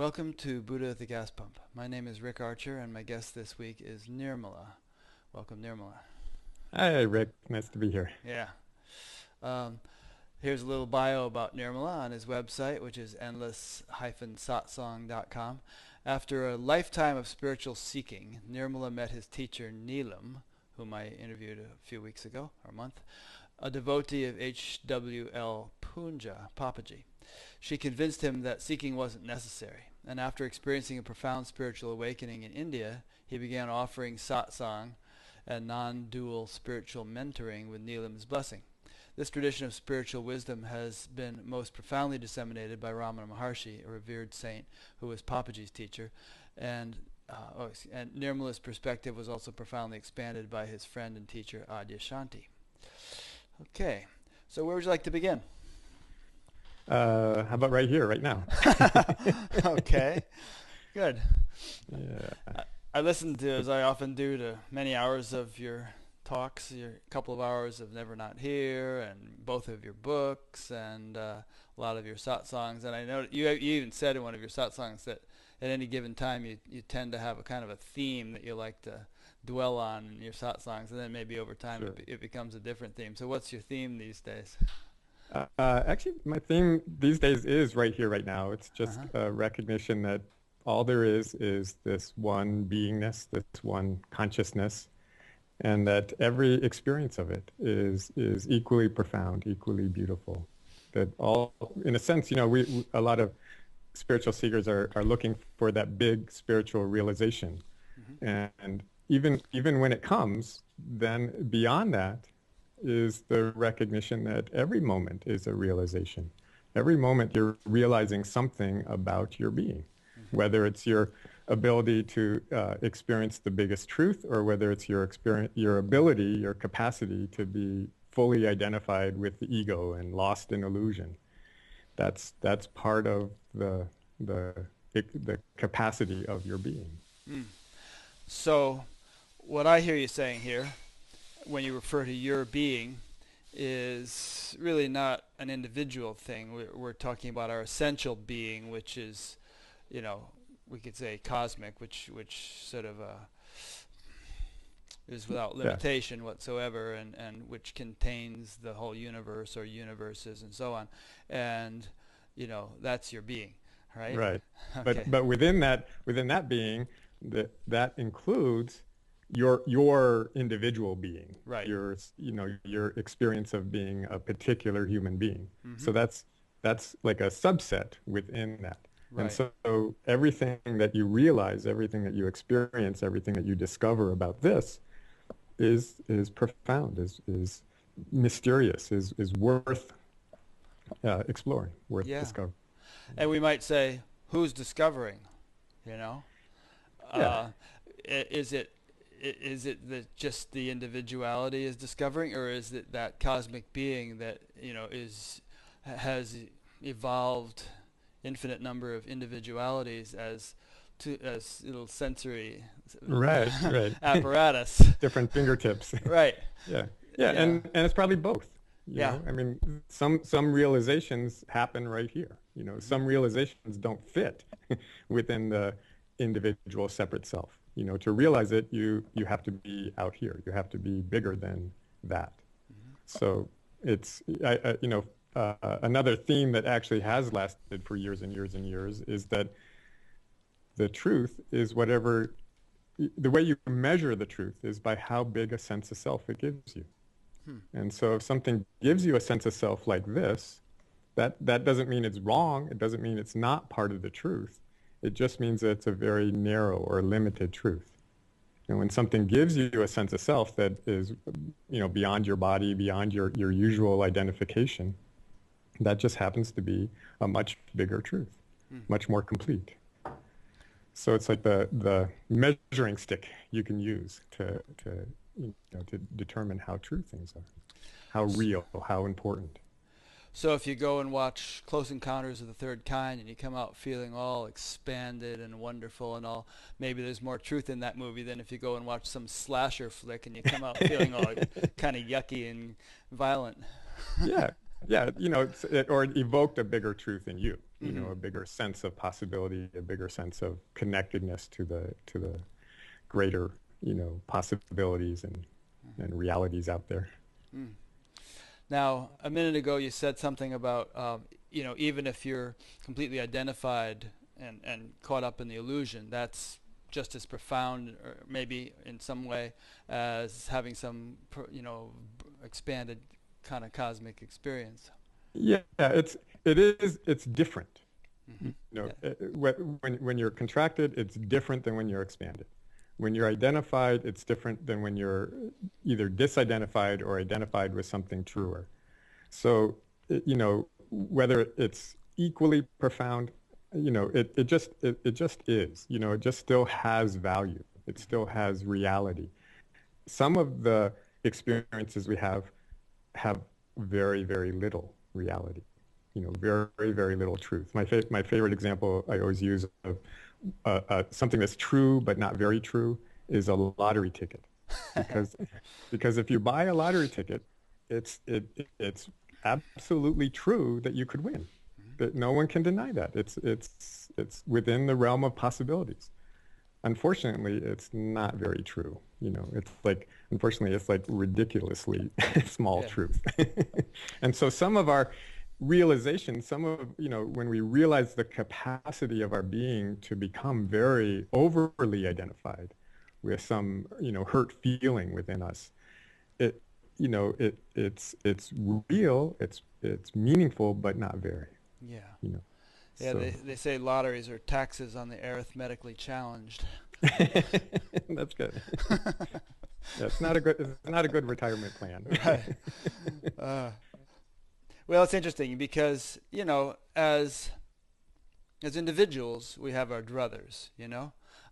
Welcome to Buddha at the Gas Pump. My name is Rick Archer, and my guest this week is Nirmala. Welcome, Nirmala. Hi, Rick. Nice to be here. Yeah. Um, Here's a little bio about Nirmala on his website, which is endless-satsang.com. After a lifetime of spiritual seeking, Nirmala met his teacher Neelam, whom I interviewed a few weeks ago, or a month, a devotee of H.W.L. Punja, Papaji. She convinced him that seeking wasn't necessary, and after experiencing a profound spiritual awakening in India, he began offering satsang and non-dual spiritual mentoring with Neelam's blessing. This tradition of spiritual wisdom has been most profoundly disseminated by Ramana Maharshi, a revered saint who was Papaji's teacher, and and Nirmala's perspective was also profoundly expanded by his friend and teacher Adyashanti. Okay, so where would you like to begin? How about right here, right now? Okay, good. Yeah. I listened to, as I often do, to many hours of your talks, your couple of hours of Never Not Here, and both of your books, and a lot of your satsangs. And I know you even said in one of your satsangs that at any given time you tend to have a kind of a theme that you like to dwell on in your satsangs, and then maybe over time Sure. it becomes a different theme. So what's your theme these days? Actually, my theme these days is right here, right now. It's just Uh-huh. a recognition that all there is this one beingness, this one consciousness, and that every experience of it is equally profound, equally beautiful. That all, in a sense, a lot of spiritual seekers are looking for that big spiritual realization. Hmm. And even when it comes, then beyond that is the recognition that every moment is a realization. Every moment you're realizing something about your being, Hmm. whether it's your ability to experience the biggest truth, or whether it's your experience, your ability, your capacity to be fully identified with the ego and lost in illusion. That's part of the the capacity of your being. Mm. So what I hear you saying here, when you refer to your being, is really not an individual thing. We're talking about our essential being, which is, you know, we could say cosmic, which sort of is without Yeah, limitation whatsoever, and which contains the whole universe or universes and so on. And, that's your being, right? right. Okay, But within that being, that includes your individual being, right. your experience of being a particular human being. Hmm. So that's like a subset within that. And Right. so everything that you realize, everything that you experience, everything that you discover about this is profound, is mysterious, is worth exploring, worth Yeah. discovering. And we might say, who's discovering? You know, Yeah. uh, is it that just the individuality is discovering, or is it that cosmic being that is has evolved infinite number of individualities as little sensory Right, right. apparatus? Different fingertips. Right. Yeah. Yeah, Yeah. and it's probably both. Yeah. I mean, some realizations happen right here. Hmm. Some realizations don't fit within the individual separate self. To realize it, you have to be out here. You have to be bigger than that. Hmm. So it's another theme that actually has lasted for years and years and years is that the truth is whatever the way you measure the truth is by how big a sense of self it gives you. Hmm. And so if something gives you a sense of self like this, that doesn't mean it's wrong. It doesn't mean it's not part of the truth. It just means that it's a very narrow or limited truth. And when something gives you a sense of self that is, beyond your body, beyond your usual identification, that just happens to be a much bigger truth, Hmm. much more complete. So it's like the measuring stick you can use to determine how true things are, how real, how important. So if you go and watch Close Encounters of the Third Kind and you come out feeling all expanded and wonderful and all, maybe there's more truth in that movie than if you go and watch some slasher flick and you come out feeling all kind of yucky and violent. Yeah, Yeah, or it evoked a bigger truth in you, Hmm. a bigger sense of possibility, a bigger sense of connectedness to the greater, possibilities and realities out there. Mm. Now, a minute ago, you said something about, even if you're completely identified and caught up in the illusion, that's just as profound, or maybe in some way, as having some, expanded kind of cosmic experience. Yeah, it's different. Hmm. Yeah. When you're contracted, it's different than when you're expanded. When you're identified, it's different than when you're either disidentified or identified with something truer. So, whether it's equally profound, it just is, it just still has value. It Hmm. still has reality. Some of the experiences we have very, very little reality, very, very little truth. My favorite example I always use of something that's true but not very true is a lottery ticket, because because if you buy a lottery ticket, it's absolutely true that you could win. That no one can deny that. It's within the realm of possibilities. Unfortunately, it's not very true. It's like, unfortunately, it's like ridiculously small Yeah. truth. And so some of our realization, when we realize the capacity of our being to become very overly identified with some, hurt feeling within us, it, it's real, it's meaningful, but not very, Yeah. you know. Yeah, So they say lotteries are taxes on the arithmetically challenged. that's good. Yeah, it's not a good retirement plan. Right. Uh, well, it's interesting because, as individuals, we have our druthers,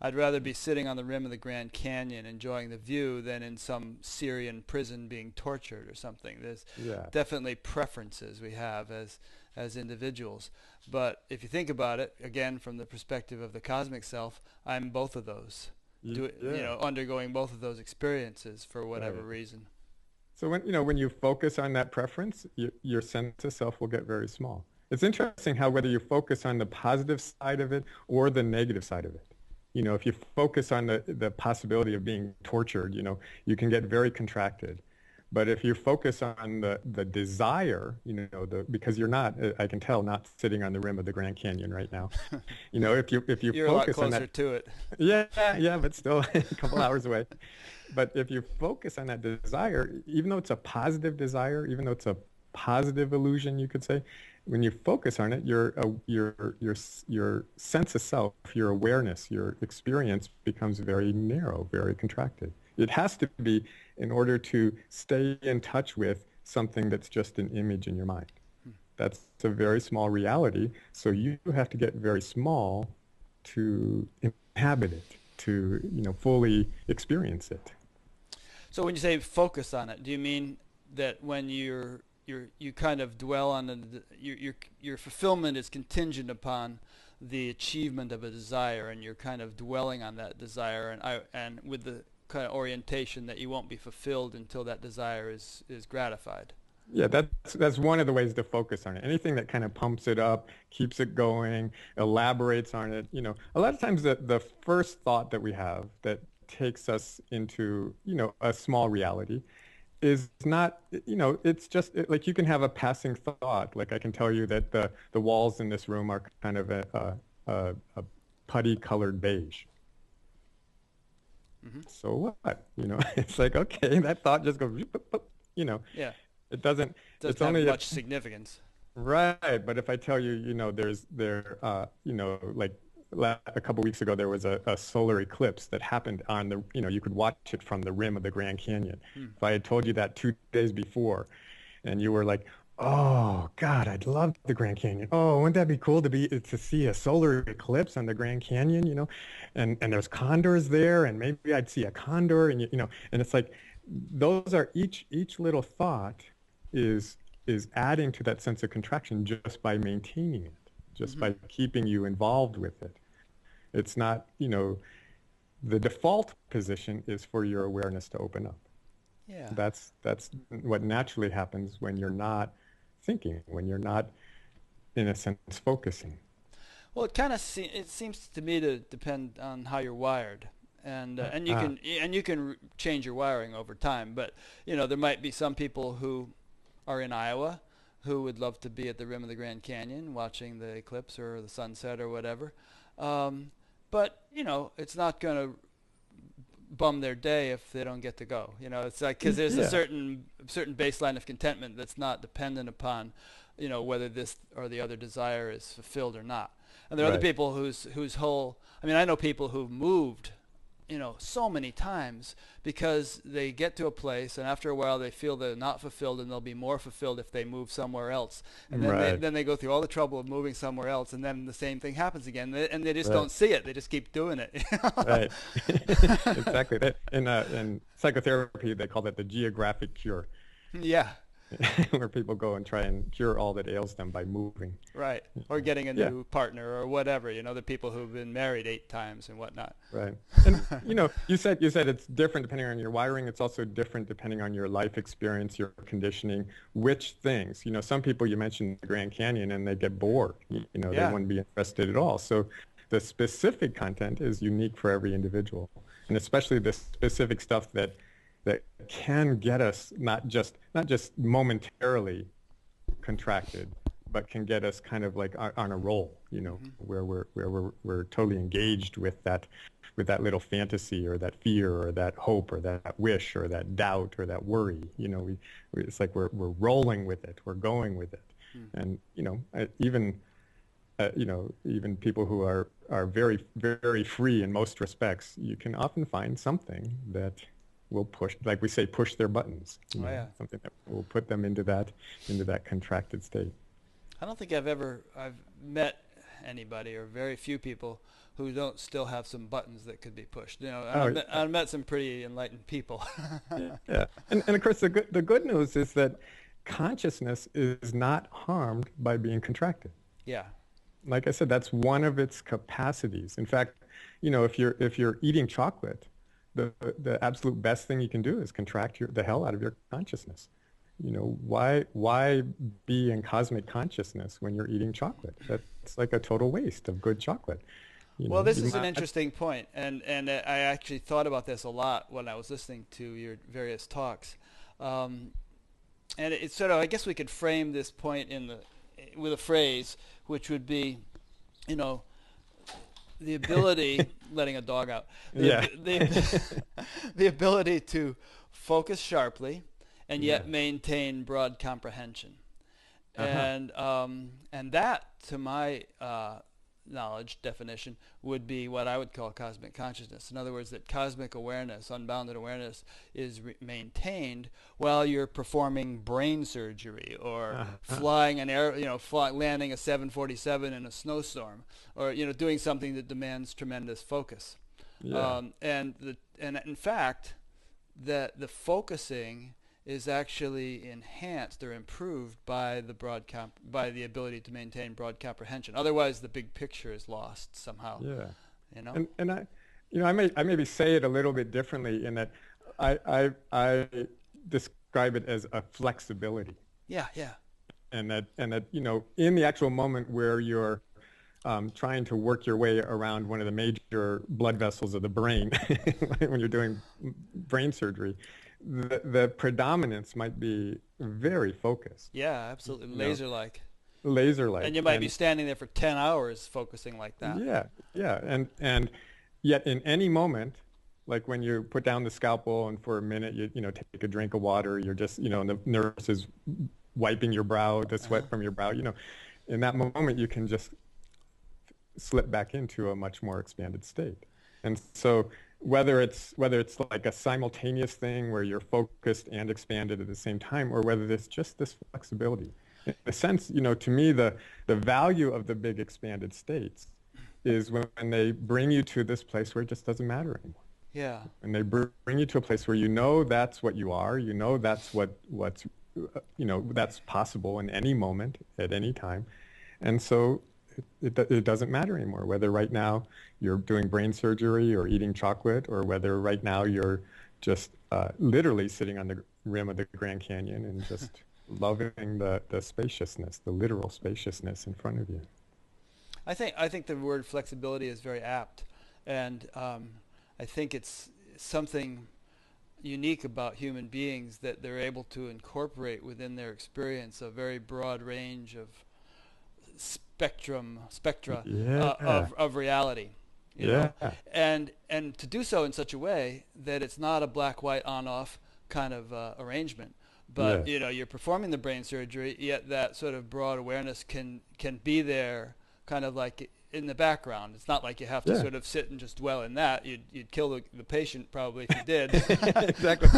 I'd rather be sitting on the rim of the Grand Canyon enjoying the view than in some Syrian prison being tortured or something. There's Yeah. definitely preferences we have as individuals. But if you think about it, again, from the perspective of the cosmic self, I'm both of those. Yeah. Undergoing both of those experiences for whatever Right. reason. So when you focus on that preference, your sense of self will get very small. It's interesting how whether you focus on the positive side of it or the negative side of it, if you focus on the possibility of being tortured, you can get very contracted. But if you focus on the desire, because you're not, I can tell, not sitting on the rim of the Grand Canyon right now. If you You're a lot focus on closer that, to it. yeah, yeah, but still a couple hours away. But if you focus on that desire, even though it's a positive desire, even though it's a positive illusion, you could say, when you focus on it, your sense of self, your awareness, your experience becomes very narrow, very contracted. It has to be in order to stay in touch with something that's just an image in your mind. That's a very small reality. So you have to get very small to inhabit it, to, fully experience it. So when you say focus on it, do you mean that when you kind of dwell on your fulfillment is contingent upon the achievement of a desire, and you're kind of dwelling on that desire, and with the kind of orientation that you won't be fulfilled until that desire is gratified. Yeah, that's one of the ways to focus on it. Anything that kind of pumps it up, keeps it going, elaborates on it. A lot of times the first thought that we have that takes us into, a small reality is not, it's just like you can have a passing thought. Like I can tell you that the walls in this room are kind of a putty colored beige. Hmm. So what? It's like, okay, that thought just goes, you know, Yeah, it doesn't, it's doesn't have only if, much significance. right. But if I tell you, like a couple weeks ago, there was a solar eclipse that happened on you could watch it from the rim of the Grand Canyon. Hmm. If I had told you that 2 days before and you were like, oh God, I'd love the Grand Canyon. Oh, wouldn't that be cool to see a solar eclipse on the Grand Canyon, and there's condors there and maybe I'd see a condor and it's like those are each little thought is is adding to that sense of contraction just by maintaining it, just Hmm. by keeping you involved with it. It's not, the default position is for your awareness to open up. Yeah. That's what naturally happens when you're not thinking, when you're not, in a sense, focusing. Well, it seems to me to depend on how you're wired, and you can change your wiring over time. But there might be some people who are in Iowa who would love to be at the rim of the Grand Canyon watching the eclipse or the sunset or whatever. But it's not going to bum their day if they don't get to go. It's like, because there's a certain baseline of contentment that's not dependent upon whether this or the other desire is fulfilled or not. And there are other people whose whole, I know people who've moved so many times because they get to a place and after a while they feel they're not fulfilled, and they'll be more fulfilled if they move somewhere else. And then they go through all the trouble of moving somewhere else, and then the same thing happens again, and they just don't see it. They just keep doing it. Right. Exactly. In psychotherapy, they call that the geographic cure. Yeah. Where people go and try and cure all that ails them by moving. Right. Or getting a new partner or whatever, the people who've been married 8 times and whatnot. Right. And, you said it's different depending on your wiring. It's also different depending on your life experience, your conditioning, which things. Some people, you mentioned the Grand Canyon, and they get bored. They wouldn't be interested at all. So the specific content is unique for every individual. And especially the specific stuff that can get us not just momentarily contracted, but can get us kind of like on a roll, where we're totally engaged with that little fantasy or that fear or that hope or that wish or that doubt or that worry. It's like we're rolling with it, we're going with it. And even people who are very, very free in most respects, you can often find something that will push, like we say, push their buttons. Something that will put them into that contracted state. I don't think I've met anybody, or very few people, who don't still have some buttons that could be pushed. I've met some pretty enlightened people. Yeah, and of course the good news is that consciousness is not harmed by being contracted. Yeah. Like I said, that's one of its capacities. In fact, if you're eating chocolate, the absolute best thing you can do is contract the hell out of your consciousness. Why be in cosmic consciousness when you're eating chocolate? That's like a total waste of good chocolate. Well, this is an interesting point, and I actually thought about this a lot when I was listening to your various talks. And it's sort of, I guess we could frame this point with a phrase, which would be, the ability, letting a dog out, the ability to focus sharply and yet maintain broad comprehension. And that, to my knowledge definition, would be what I would call cosmic consciousness. In other words, that cosmic awareness, unbounded awareness, is maintained while you're performing brain surgery or flying an landing a 747 in a snowstorm, or doing something that demands tremendous focus. And in fact, that the focusing is actually enhanced or improved by by the ability to maintain broad comprehension. Otherwise, the big picture is lost somehow. Yeah. And I maybe say it a little bit differently in that I describe it as a flexibility. Yeah. And that in the actual moment where you're trying to work your way around one of the major blood vessels of the brain when you're doing brain surgery, the predominance might be very focused. Yeah, absolutely. Laser-like. And you might be standing there for 10 hours focusing like that. Yeah. And yet in any moment, like when you put down the scalpel and for a minute you take a drink of water, you're just, and the nurse is wiping your brow, the sweat from your brow, in that moment you can just slip back into a much more expanded state. And so whether it's like a simultaneous thing where you're focused and expanded at the same time, or whether it's just this flexibility. In a sense, to me, the value of the big expanded states is when they bring you to this place where it just doesn't matter anymore. Yeah. And they bring you to a place where that's what you are, that's what's that's possible in any moment, at any time. And so it doesn't matter anymore whether right now you're doing brain surgery or eating chocolate, or whether right now you're just literally sitting on the rim of the Grand Canyon and just loving the spaciousness, the literal spaciousness in front of you. I think the word flexibility is very apt, and I think it's something unique about human beings that they're able to incorporate within their experience a very broad range of spectra Yeah, of reality, yeah, and to do so in such a way that it's not a black white on off kind of arrangement, but yes, you're performing the brain surgery, yet that sort of broad awareness can be there, kind of like in the background. It's not like you have to yeah, sort of sit and just dwell in that. You'd kill the patient probably if you did. exactly.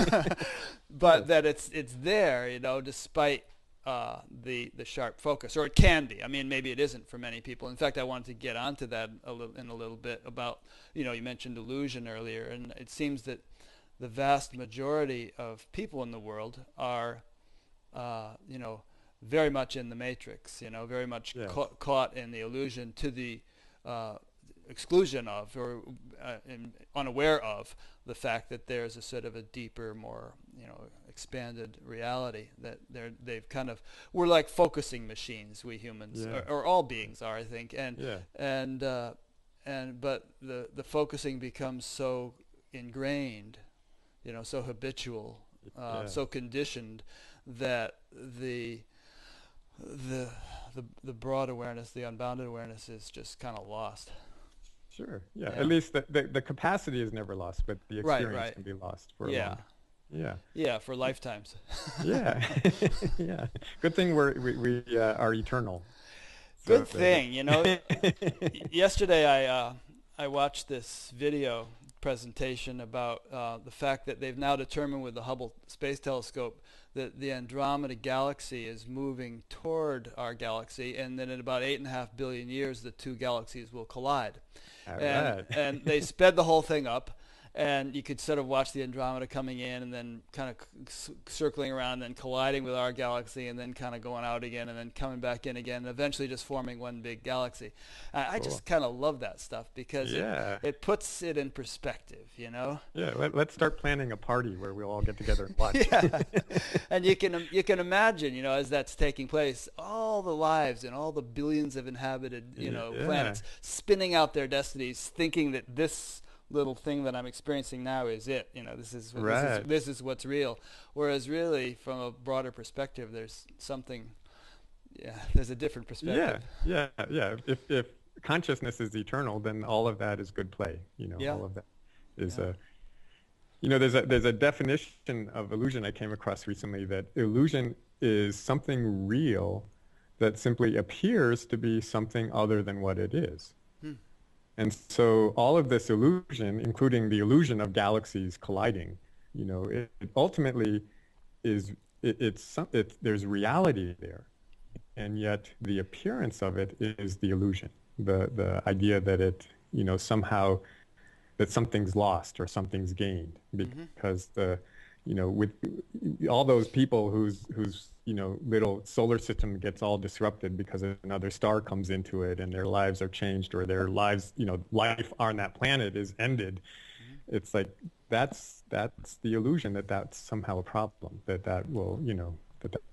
But Yes, that it's there, despite the sharp focus, or it can be. I mean, maybe it isn't for many people. In fact, I wanted to get onto that in a little bit about, you mentioned illusion earlier, and it seems that the vast majority of people in the world are, very much in the matrix, very much yes, caught in the illusion to the uh, exclusion of, or unaware of the fact that there's a sort of a deeper, more expanded reality that they've kind of, we're like focusing machines, we humans, yeah, or all beings are, I think, and yeah, and uh, but the focusing becomes so ingrained, so habitual, yes. so conditioned that the the broad awareness, the unbounded awareness, is just kind of lost. Sure. Yeah. Yeah. At least the capacity is never lost, but the Right. experience Right. can be lost for a Yeah. long. Yeah. Yeah. For lifetimes. Yeah. Yeah. Good thing we are eternal. So Good thing. Yesterday I watched this video presentation about the fact that they've now determined with the Hubble Space Telescope that the Andromeda Galaxy is moving toward our galaxy, and then in about 8.5 billion years the two galaxies will collide. all and right. and they sped the whole thing up, and you could sort of watch the Andromeda coming in and then kind of circling around and then colliding with our galaxy and then kind of going out again and then coming back in again and eventually just forming one big galaxy. I Cool. just kind of love that stuff because it Yeah. it puts it in perspective, Yeah. Let's start planning a party where we'll all get together and watch. Yeah, and you can imagine, as that's taking place, all the lives and all the billions of inhabited, Yeah. planets spinning out their destinies, thinking that this little thing that I'm experiencing now is it. Right. This is what's real. Whereas really, from a broader perspective, there's something. Yeah, there's a different Yeah. perspective. Yeah. Yeah. If consciousness is eternal, then all of that is good play. Yeah, All of that is yeah. there's a definition of illusion I came across recently that illusion is something real that simply appears to be something other than what it is. Hmm. And so all of this illusion, including the illusion of galaxies colliding, it ultimately is there's reality there, and yet the appearance of it is the illusion, the idea that it somehow that something's lost or something's gained Hmm. because with all those people whose little solar system gets all disrupted because another star comes into it and their lives are changed or their lives life on that planet is ended. Hmm. It's like that's the illusion that that's somehow a problem, that will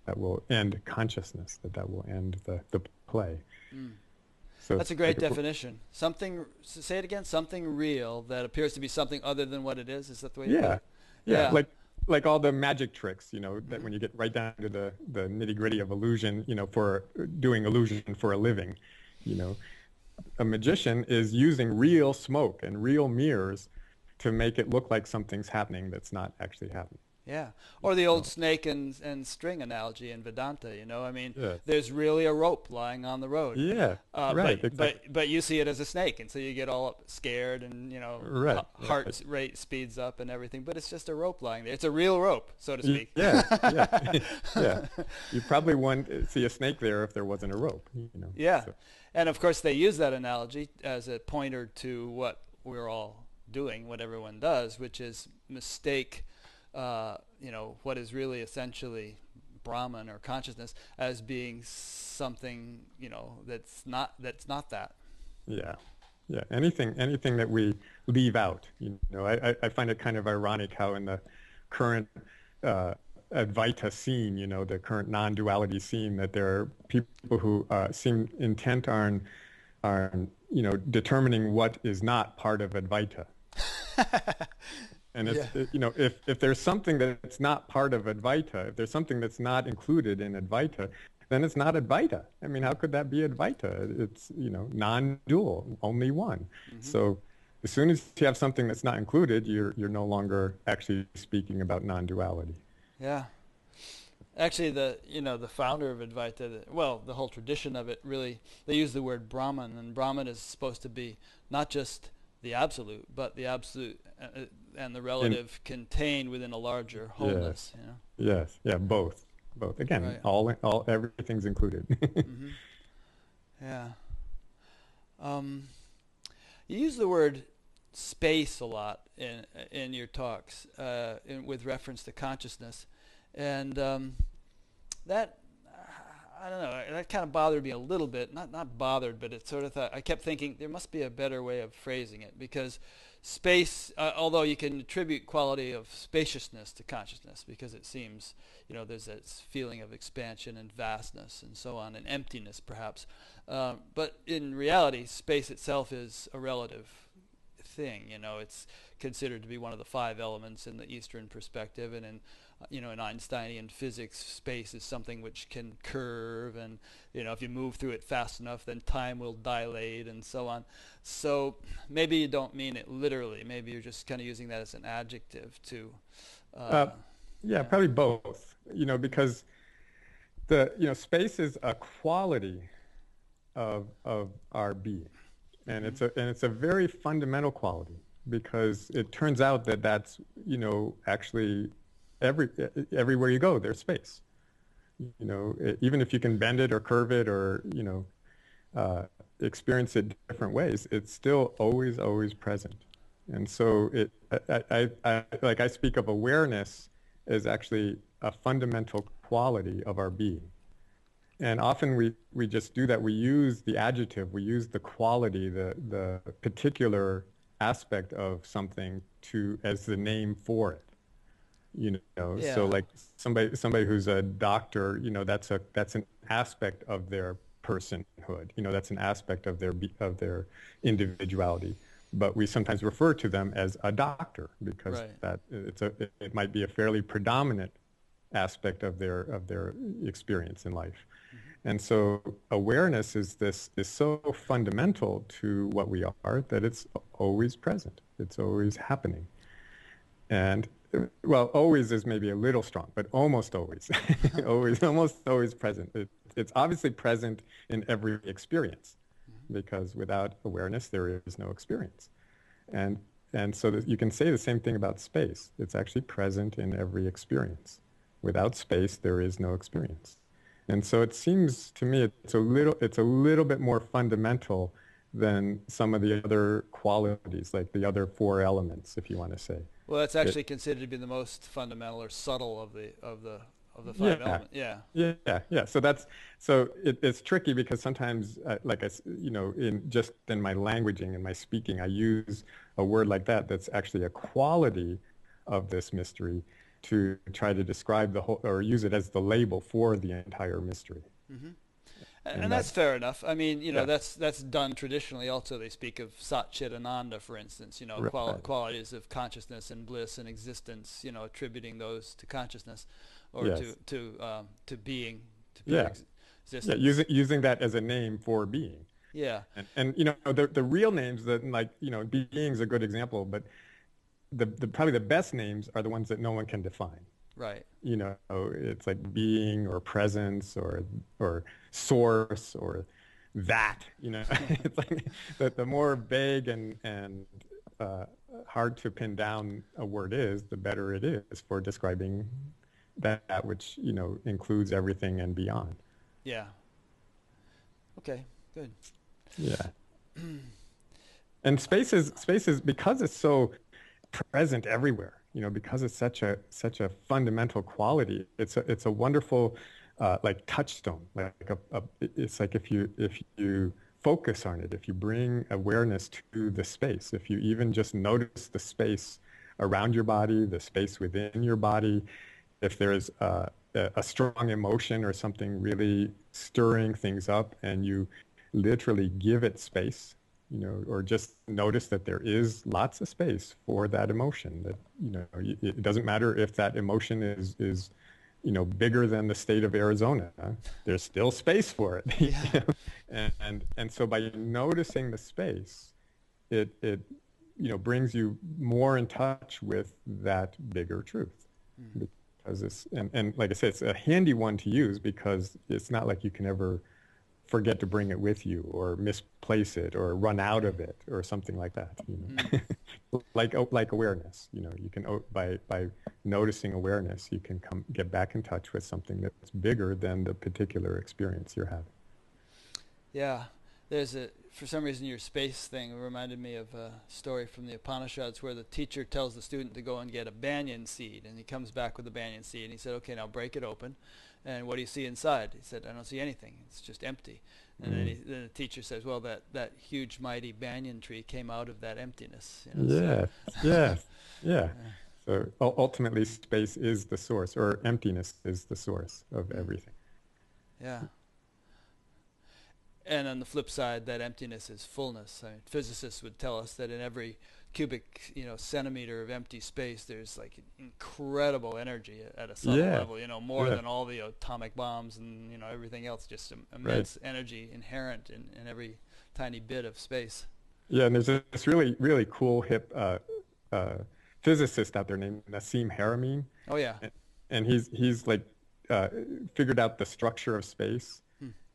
that will end consciousness, that will end the play. Mm. So That's a it's great like definition. Something. Say it again. Something real that appears to be something other than what it is. Is that the way you put yeah, it? yeah, Yeah. like all the magic tricks, that Hmm. when you get right down to the nitty-gritty of illusion, for doing illusion for a living, you know, a magician is using real smoke and real mirrors to make it look like something's happening that's not actually happening. Yeah, or the old So, snake and string analogy in Vedanta. I mean, yes. there's really a rope lying on the road, Yeah, right, exactly. but you see it as a snake, and so you get all up scared, and Right, right. heart rate speeds up and everything. But it's just a rope lying there. It's a real rope, so to speak. Yeah, yeah, yeah. You probably wouldn't see a snake there if there wasn't a rope. Yeah, So, and of course they use that analogy as a pointer to what we're all doing, what everyone does, which is mistake, what is really essentially Brahman or consciousness as being something, that's not that. yeah, yeah. Anything that we leave out. I find it kind of ironic how in the current uh, Advaita scene, the current non-duality scene, that there are people who seem intent on determining what is not part of Advaita. And Yeah. if there's something that's not part of Advaita, if there's something that's not included in Advaita, then it's not Advaita. I mean, how could that be Advaita? It's, non-dual, only one. Mm-hmm. So as soon as you have something that's not included, you're no longer actually speaking about non-duality. Yeah. Actually, the founder of Advaita, the whole tradition of it, really, they use the word Brahman, and Brahman is supposed to be not just the absolute, but the absolute and the relative contained within a larger wholeness. Yes. Yeah. Both. Again, Right. everything's included. Mm-hmm. Yeah. You use the word space a lot in your talks, with reference to consciousness, and that, I don't know, that kind of bothered me a little bit. Not bothered, but it sort of I kept thinking there must be a better way of phrasing it, because space, although you can attribute quality of spaciousness to consciousness, because it seems, there's this feeling of expansion and vastness and so on, and emptiness perhaps. But in reality, space itself is a relative thing. It's considered to be one of the 5 elements in the Eastern perspective, and in Einsteinian physics, space is something which can curve, and if you move through it fast enough, then time will dilate and so on. So maybe you don't mean it literally. Maybe you're just kind of using that as an adjective to. Yeah, probably both. Because space is a quality of our being, and it's a very fundamental quality, because it turns out that that's actually everywhere you go, there's space. Even if you can bend it or curve it or experience it different ways, it's still always present. And so I speak of awareness as actually a fundamental quality of our being. And often we just do that. We use the adjective, we use the quality, the particular aspect of something as the name for it. Yeah. So like somebody who's a doctor, that's an aspect of their personhood. That's an aspect of their individuality. But we sometimes refer to them as a doctor, because Right. it might be a fairly predominant aspect of their experience in life. Mm-hmm. And so awareness is so fundamental to what we are, that it's always present. It's always happening. And well, always is maybe a little strong, but almost always, almost always present. It's obviously present in every experience, because without awareness, there is no experience. And so that you can say the same thing about space. It's actually present in every experience. Without space, there is no experience. And so it seems to me it's a little bit more fundamental than some of the other qualities, like the other 4 elements, if you want to say. Well, that's actually considered to be the most fundamental or subtle of the 5 elements. Yeah. Yeah. So it's tricky, because sometimes, in my languaging and my speaking, I use a word like that that's actually a quality of this mystery, to try to describe the whole, or use it as the label for the entire mystery. Mm-hmm. And that's fair enough. I mean, Yeah. that's done traditionally. Also, they speak of Sat Chit Ananda, for instance. Right. Qualities of consciousness and bliss and existence. Attributing those to consciousness, or Yes. to being, to Yeah. existence. Yeah, using that as a name for being. Yeah. And the real names, that, like, being's a good example, but the probably the best names are the ones that no one can define. Right. It's like being, or presence, or source, or that. It's like the more vague and hard to pin down a word is, the better it is for describing that which includes everything and beyond. Yeah. Okay. Good. Yeah. And space is because it's so present everywhere. Because it's such a fundamental quality. It's a wonderful like touchstone. It's like if you focus on it, if you bring awareness to the space, if you even just notice the space around your body, the space within your body, if there's a strong emotion or something really stirring things up, and you literally give it space, or just notice that there is lots of space for that emotion. That, it doesn't matter if that emotion is bigger than the state of Arizona. There's still space for it. Yeah. And so by noticing the space, it brings you more in touch with that bigger truth. Mm. Because and like I said, it's a handy one to use because it's not like you can ever forget to bring it with you or misplace it or run out of it or something like that. Mm. Like awareness, you can, by noticing awareness, you can get back in touch with something that's bigger than the particular experience you're having. Yeah. For some reason, your space thing reminded me of a story from the Upanishads where the teacher tells the student to go and get a banyan seed, and he comes back with the banyan seed, and he said, okay, now break it open, and what do you see inside? He said, I don't see anything. It's just empty. And then the teacher says, well, that huge, mighty banyan tree came out of that emptiness. Yes, yes, yeah. So ultimately, space is the source, or emptiness is the source of everything. Yeah. And on the flip side, that emptiness is fullness. I mean, physicists would tell us that in every cubic, centimeter of empty space, there's like incredible energy at a subtle level. More than all the atomic bombs and everything else. Just immense energy inherent in every tiny bit of space. Yeah, and there's this really, really cool hip physicist out there named Nassim Haramein. Oh yeah. And he's like figured out the structure of space.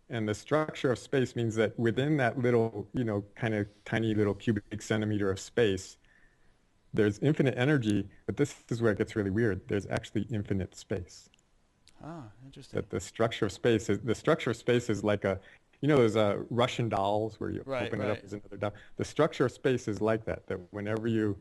And the structure of space means that within that little, kind of tiny little cubic centimeter of space, there's infinite energy, but this is where it gets really weird. There's actually infinite space. Ah, interesting. That the structure of space is like those Russian dolls where you open it up as another doll. The structure of space is like that wherever you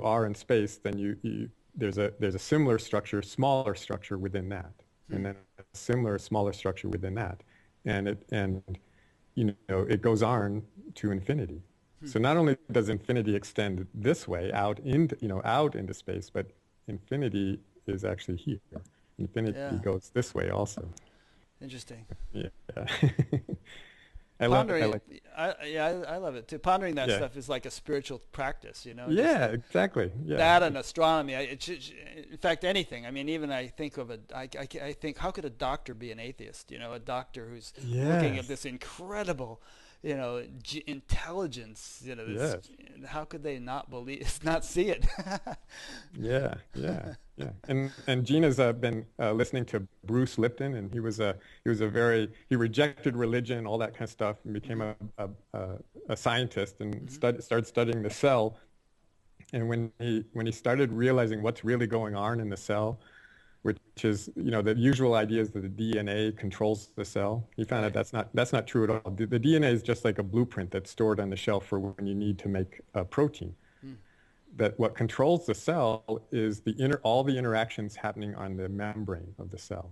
are in space, then there's a similar structure, smaller structure within that. And then a similar, smaller structure within that, and it goes on to infinity. So not only does infinity extend this way out into space, but infinity is actually here. Infinity goes this way also. Interesting. Yeah. I love it too. Pondering that stuff is like a spiritual practice, Yeah, exactly. Yeah. That and astronomy. In fact, anything. I mean, even I think, how could a doctor be an atheist? A doctor who's looking at this incredible, intelligence. How could they not see it? Yeah. And Gina's been listening to Bruce Lipton, and he rejected religion, all that kind of stuff, and became a scientist and started studying the cell. And when he started realizing what's really going on in the cell, which is, the usual idea is that the DNA controls the cell, he found out that's not true at all. The DNA is just like a blueprint that's stored on the shelf for when you need to make a protein. That what controls the cell is all the interactions happening on the membrane of the cell.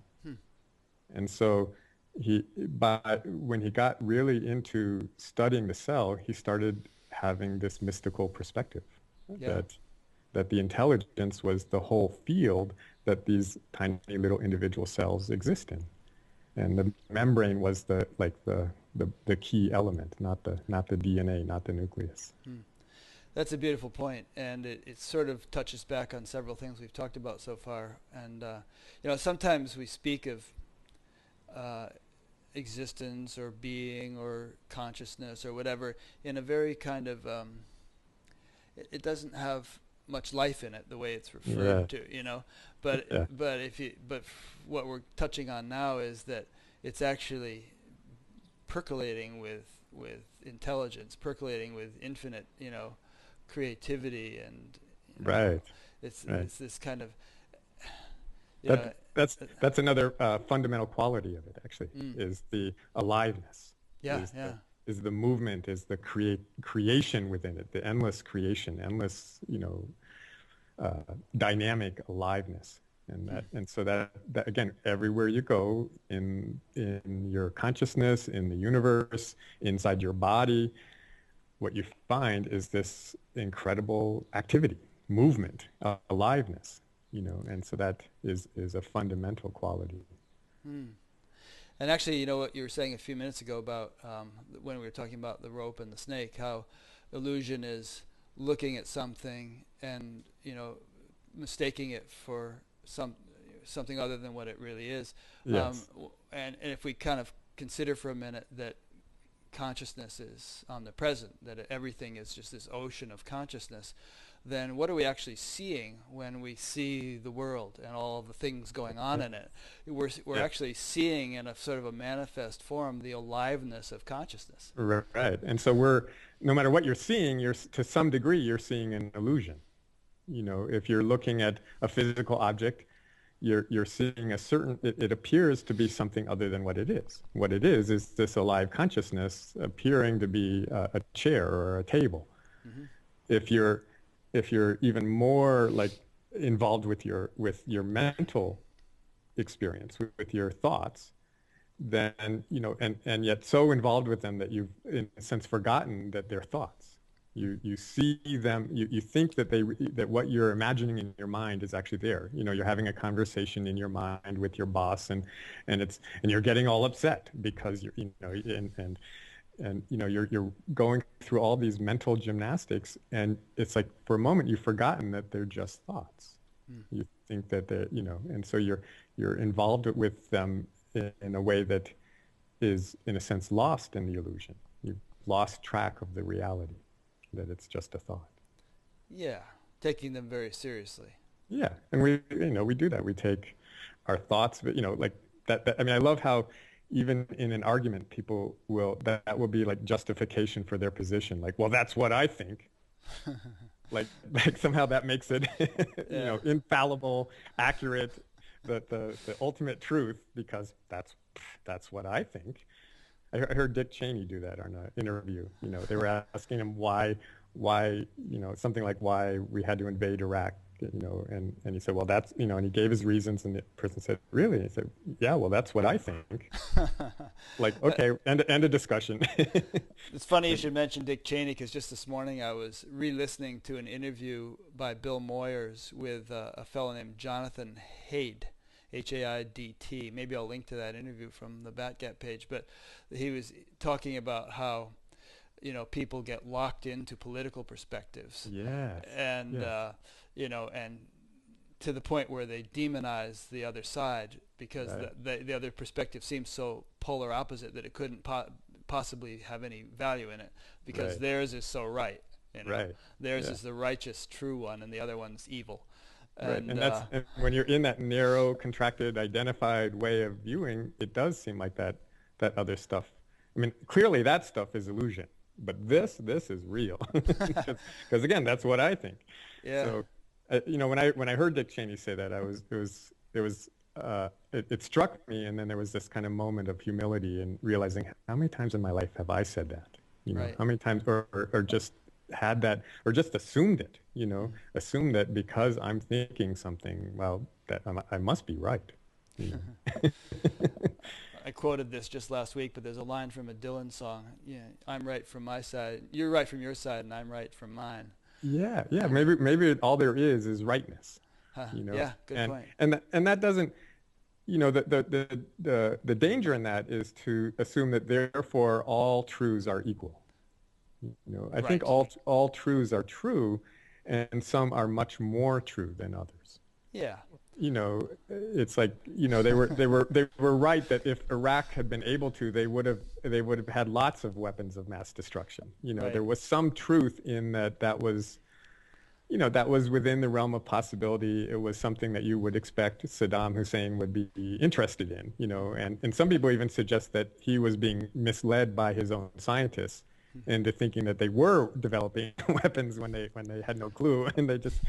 And so when he got really into studying the cell, he started having this mystical perspective that the intelligence was the whole field that these tiny little individual cells exist in. And the membrane was the key element, not the DNA, not the nucleus. That's a beautiful point, and it sort of touches back on several things we've talked about so far. And sometimes we speak of existence or being or consciousness or whatever in a very kind of it doesn't have much life in it the way it's referred to, but what we're touching on now is that it's actually percolating with intelligence, percolating with infinite, creativity, and it's this kind of that's another fundamental quality of it, actually, is the aliveness. Is the movement, is the creation within it, the endless creation, endless dynamic aliveness. And so that again, everywhere you go in your consciousness, in the universe, inside your body, what you find is this incredible activity, movement, aliveness. and so that is a fundamental quality. Hmm. And actually, you know what you were saying a few minutes ago about when we were talking about the rope and the snake, how illusion is looking at something and mistaking it for something other than what it really is. Yes. And if we kind of consider for a minute that consciousness is omnipresent, that everything is just this ocean of consciousness, then what are we actually seeing when we see the world and all of the things going on in it? We're Yeah. actually seeing in a sort of a manifest form the aliveness of consciousness. Right. And so no matter what you're seeing, to some degree, you're seeing an illusion. If you're looking at a physical object, you're seeing it appears to be something other than what it is. What it is this alive consciousness appearing to be a chair or a table. Mm-hmm. If you're even more like involved with your mental experience, with your thoughts, then, and yet so involved with them that you've in a sense forgotten that they're thoughts. You see them, you think that that what you're imagining in your mind is actually there. You're having a conversation in your mind with your boss, and you're getting all upset because you're going through all these mental gymnastics, and it's like for a moment you've forgotten that they're just thoughts. You think that and so you're involved with them in a way that is, in a sense, lost in the illusion. You've lost track of the reality, that it's just a thought. Yeah, taking them very seriously. Yeah, and we do that. We take our thoughts, but like that. I mean, I love how even in an argument, people that will be like justification for their position. Like, well, that's what I think. like somehow that makes it, Yeah. infallible, accurate, the ultimate truth, because that's what I think. I heard Dick Cheney do that on an interview. They were asking him why, something like why we had to invade Iraq, and he said, well, that's, and he gave his reasons, and the person said, really? And he said, yeah, well, that's what I think. Like, okay, end of discussion. It's funny you should mention Dick Cheney, because just this morning I was re-listening to an interview by Bill Moyers with a fellow named Jonathan Haidt, Haidt. Maybe I'll link to that interview from the Batgap page. But he was talking about how people get locked into political perspectives, Yes. and Yes. and to the point where they demonize the other side because Right. the other perspective seems so polar opposite that it couldn't possibly have any value in it, because Right. theirs is so right. Right. Theirs Yeah. is the righteous, true one, and the other one's evil. Right. And And when you're in that narrow, contracted, identified way of viewing, it does seem like that other stuff. I mean, clearly that stuff is illusion, but this is real. Because again, that's what I think. yeah, So, when I heard Dick Cheney say that, it struck me, and then there was this kind of moment of humility and realizing, how many times in my life have I said that? right. How many times, or just had that, or just assumed it, assumed that because I'm thinking something, well, that I must be right. You know? I quoted this just last week, but there's a line from a Dylan song. Yeah, I'm right from my side. You're right from your side, and I'm right from mine. Yeah, yeah. Maybe all there is rightness. Yeah, good and point. and that doesn't, the danger in that is to assume that therefore all truths are equal. I think Right. all truths are true, and some are much more true than others. Yeah, It's like, they were right that if Iraq had been able to, they would have had lots of weapons of mass destruction. right. There was some truth in that was, that was within the realm of possibility. It was something that you would expect Saddam Hussein would be interested in, and some people even suggest that he was being misled by his own scientists into thinking that they were developing weapons when they had no clue, and they just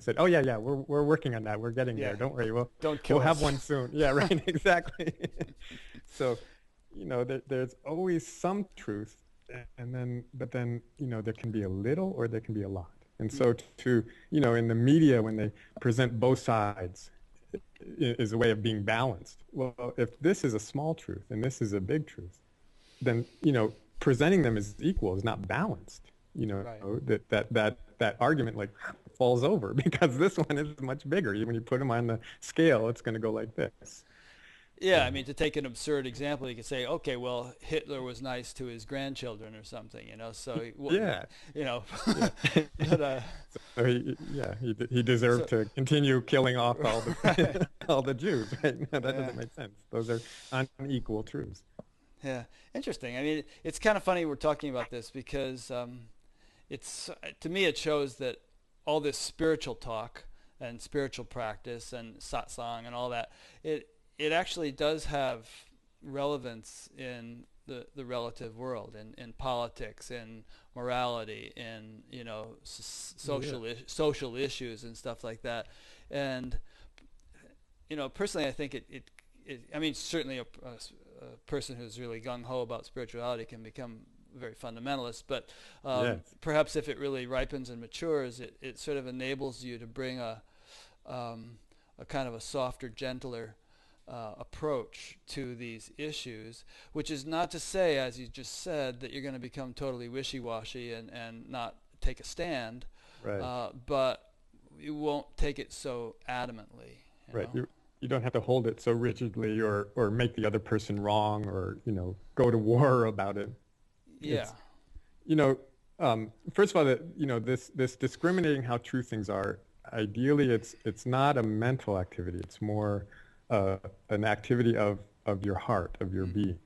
said, oh yeah, we're working on that, we're getting Yeah. there, don't worry, Don't kill we'll have us. one soon. Yeah, right. Exactly. So there's always some truth, but then there can be a little or there can be a lot. And so in the media, when they present both sides, is a way of being balanced. Well, if this is a small truth and this is a big truth, then presenting them as equal is not balanced. Right. That argument, like, falls over because this one is much bigger. When you put them on the scale, it's going to go like this. Yeah, I So mean, to take an absurd example, you could say, okay, well, Hitler was nice to his grandchildren or something, you know. So, yeah, you know, yeah. but So he deserved so to continue killing off all right, the all the Jews, right? No, that yeah, doesn't make sense. Those are unequal truths. yeah, interesting. I mean, it's kind of funny we're talking about this because it's to me it shows that all this spiritual talk and spiritual practice and satsang and all that, it actually does have relevance in the relative world, in politics, in morality, in Yeah, social issues and stuff like that. And personally, I think I mean, certainly a person who's really gung ho about spirituality can become very fundamentalist, but yes, perhaps if it really ripens and matures, it sort of enables you to bring a kind of a softer, gentler approach to these issues, which is not to say, as you just said, that you're going to become totally wishy-washy and not take a stand, right, but you won't take it so adamantly, you right. know? You don't have to hold it so rigidly or make the other person wrong or go to war about it. Yeah, It's you know first of all, that this discriminating how true things are, ideally it's not a mental activity. It's more an activity of your heart, of your mm, being.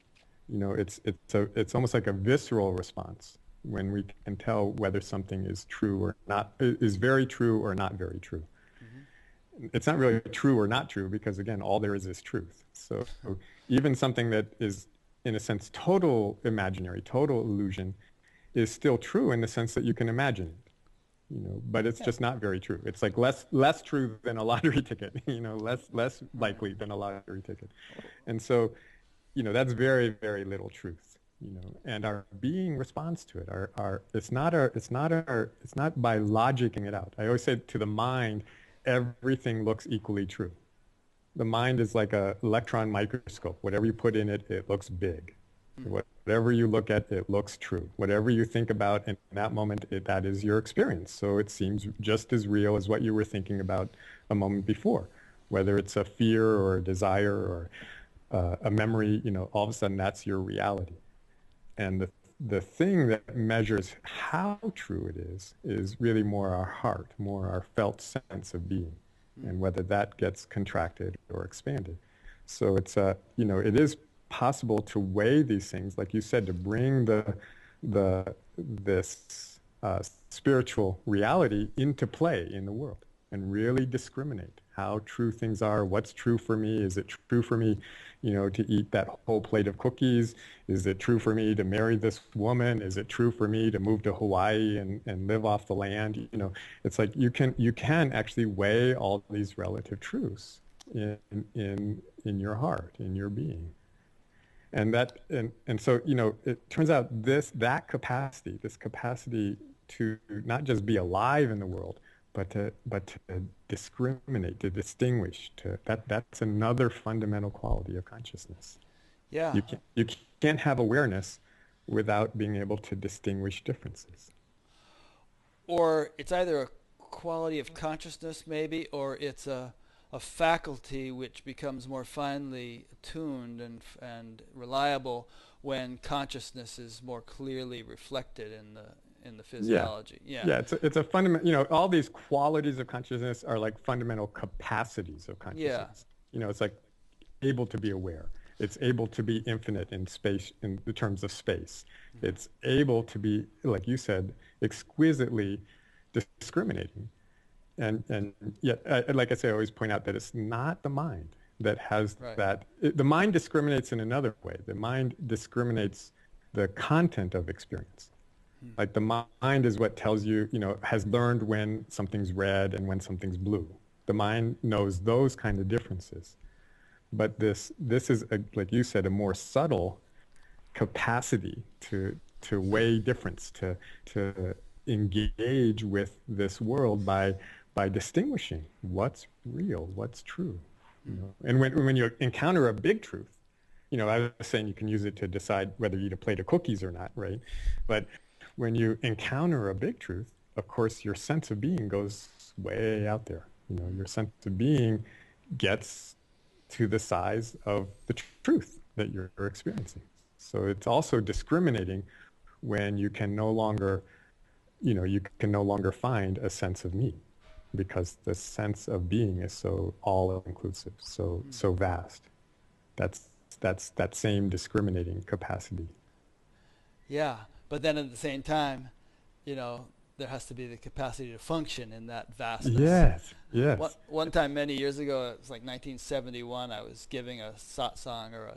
It's almost like a visceral response when we can tell whether something is true or not, is very true or not very true. hmm, It's not really true or not true because, again, all there is truth. So even something that is, in a sense, total imaginary, total illusion, is still true in the sense that you can imagine it. But it's yeah, just not very true. It's like less true than a lottery ticket, less right. likely than a lottery ticket. And so, that's very, very little truth, and our being responds to it. It's not by logicking it out. I always say to the mind, everything looks equally true. The mind is like a electron microscope. Whatever you put in it, it looks big. Mm, Whatever you look at, it looks true. Whatever you think about in that moment, that is your experience. So it seems just as real as what you were thinking about a moment before. Whether it's a fear or a desire or a memory, all of a sudden that's your reality. And the thing that measures how true it is really more our heart, more our felt sense of being, mm, and whether that gets contracted or expanded. So it is possible to weigh these things, like you said, to bring this spiritual reality into play in the world and really discriminate how true things are. What's true for me? Is it true for me, to eat that whole plate of cookies? Is it true for me to marry this woman? Is it true for me to move to Hawaii and live off the land? It's like you can actually weigh all these relative truths in your heart, in your being. And so it turns out this capacity to not just be alive in the world, but to discriminate, to distinguish, that's another fundamental quality of consciousness. yeah. You can't have awareness without being able to distinguish differences. Or it's either a quality of consciousness, maybe, or it's a faculty which becomes more finely tuned and reliable when consciousness is more clearly reflected in the Yeah. physiology. Yeah, Yeah, it's a fundamental, all these qualities of consciousness are like fundamental capacities of yeah, consciousness. It's like able to be aware. It's able to be infinite in space, in the terms of space. hmm, It's able to be, like you said, exquisitely discriminating. And yet, like I say, I always point out that it's not the mind that has right. that. The mind discriminates in another way. The mind discriminates the content of experience. Hmm, Like the mind is what tells you, has learned when something's red and when something's blue. The mind knows those kind of differences. But this is, like you said, a more subtle capacity to weigh difference, to engage with this world by distinguishing what's real, what's true. hmm, And when you encounter a big truth, I was saying you can use it to decide whether you eat a plate of cookies or not, right? But when you encounter a big truth, of course, your sense of being goes way out there. Your sense of being gets to the size of the truth that you're experiencing. So it's also discriminating when you can no longer, you can no longer find a sense of me, because the sense of being is so all-inclusive, so vast. That's that same discriminating capacity. Yeah, but then at the same time, there has to be the capacity to function in that vastness. Yes, One, yes. one time many years ago, it was like 1971, I was giving a satsang or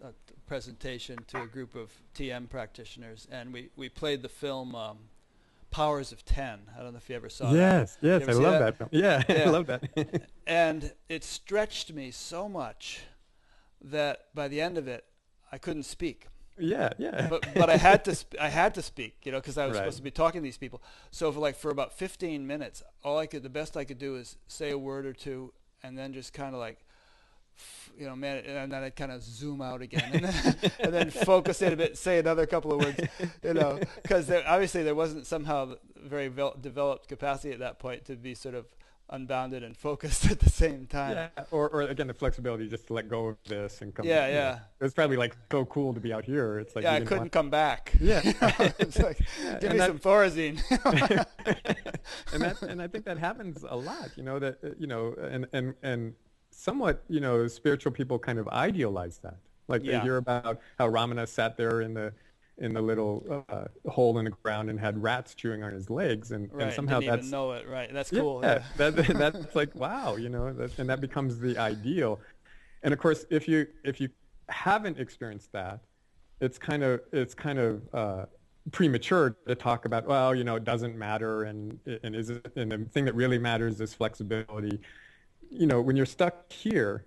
a presentation to a group of TM practitioners, and we played the film Powers of Ten. I don't know if you ever saw that. Yes, You yes, ever I see love that? that film. Yeah, I Yeah. love that. And it stretched me so much that by the end of it, I couldn't speak. Yeah, yeah. But I had to I had to speak, because I was Right. supposed to be talking to these people. So for about 15 minutes, the best I could do is say a word or two, and then just kind of like, man, and then I'd kind of zoom out again, and then and then focus in a bit, say another couple of words, because obviously there wasn't somehow very developed capacity at that point to be sort of unbounded and focused at the same time. Yeah, or again, the flexibility just to let go of this and come. Yeah, yeah. It was probably like so cool to be out here. It's like Yeah, you I didn't couldn't want. come back. Yeah. It's like, Yeah, give and me that some Thorazine. and I think that happens a lot. That and somewhat spiritual people kind of idealize that. Like they Yeah. hear about how Ramana sat there in the little hole in the ground and had rats chewing on his legs, and Right, somehow didn't even that's know it. Right, that's yeah, cool. Yeah. that's like wow, and that becomes the ideal. And of course, if you haven't experienced that, it's kind of premature to talk about, well, it doesn't matter, and the thing that really matters is flexibility. When you're stuck here,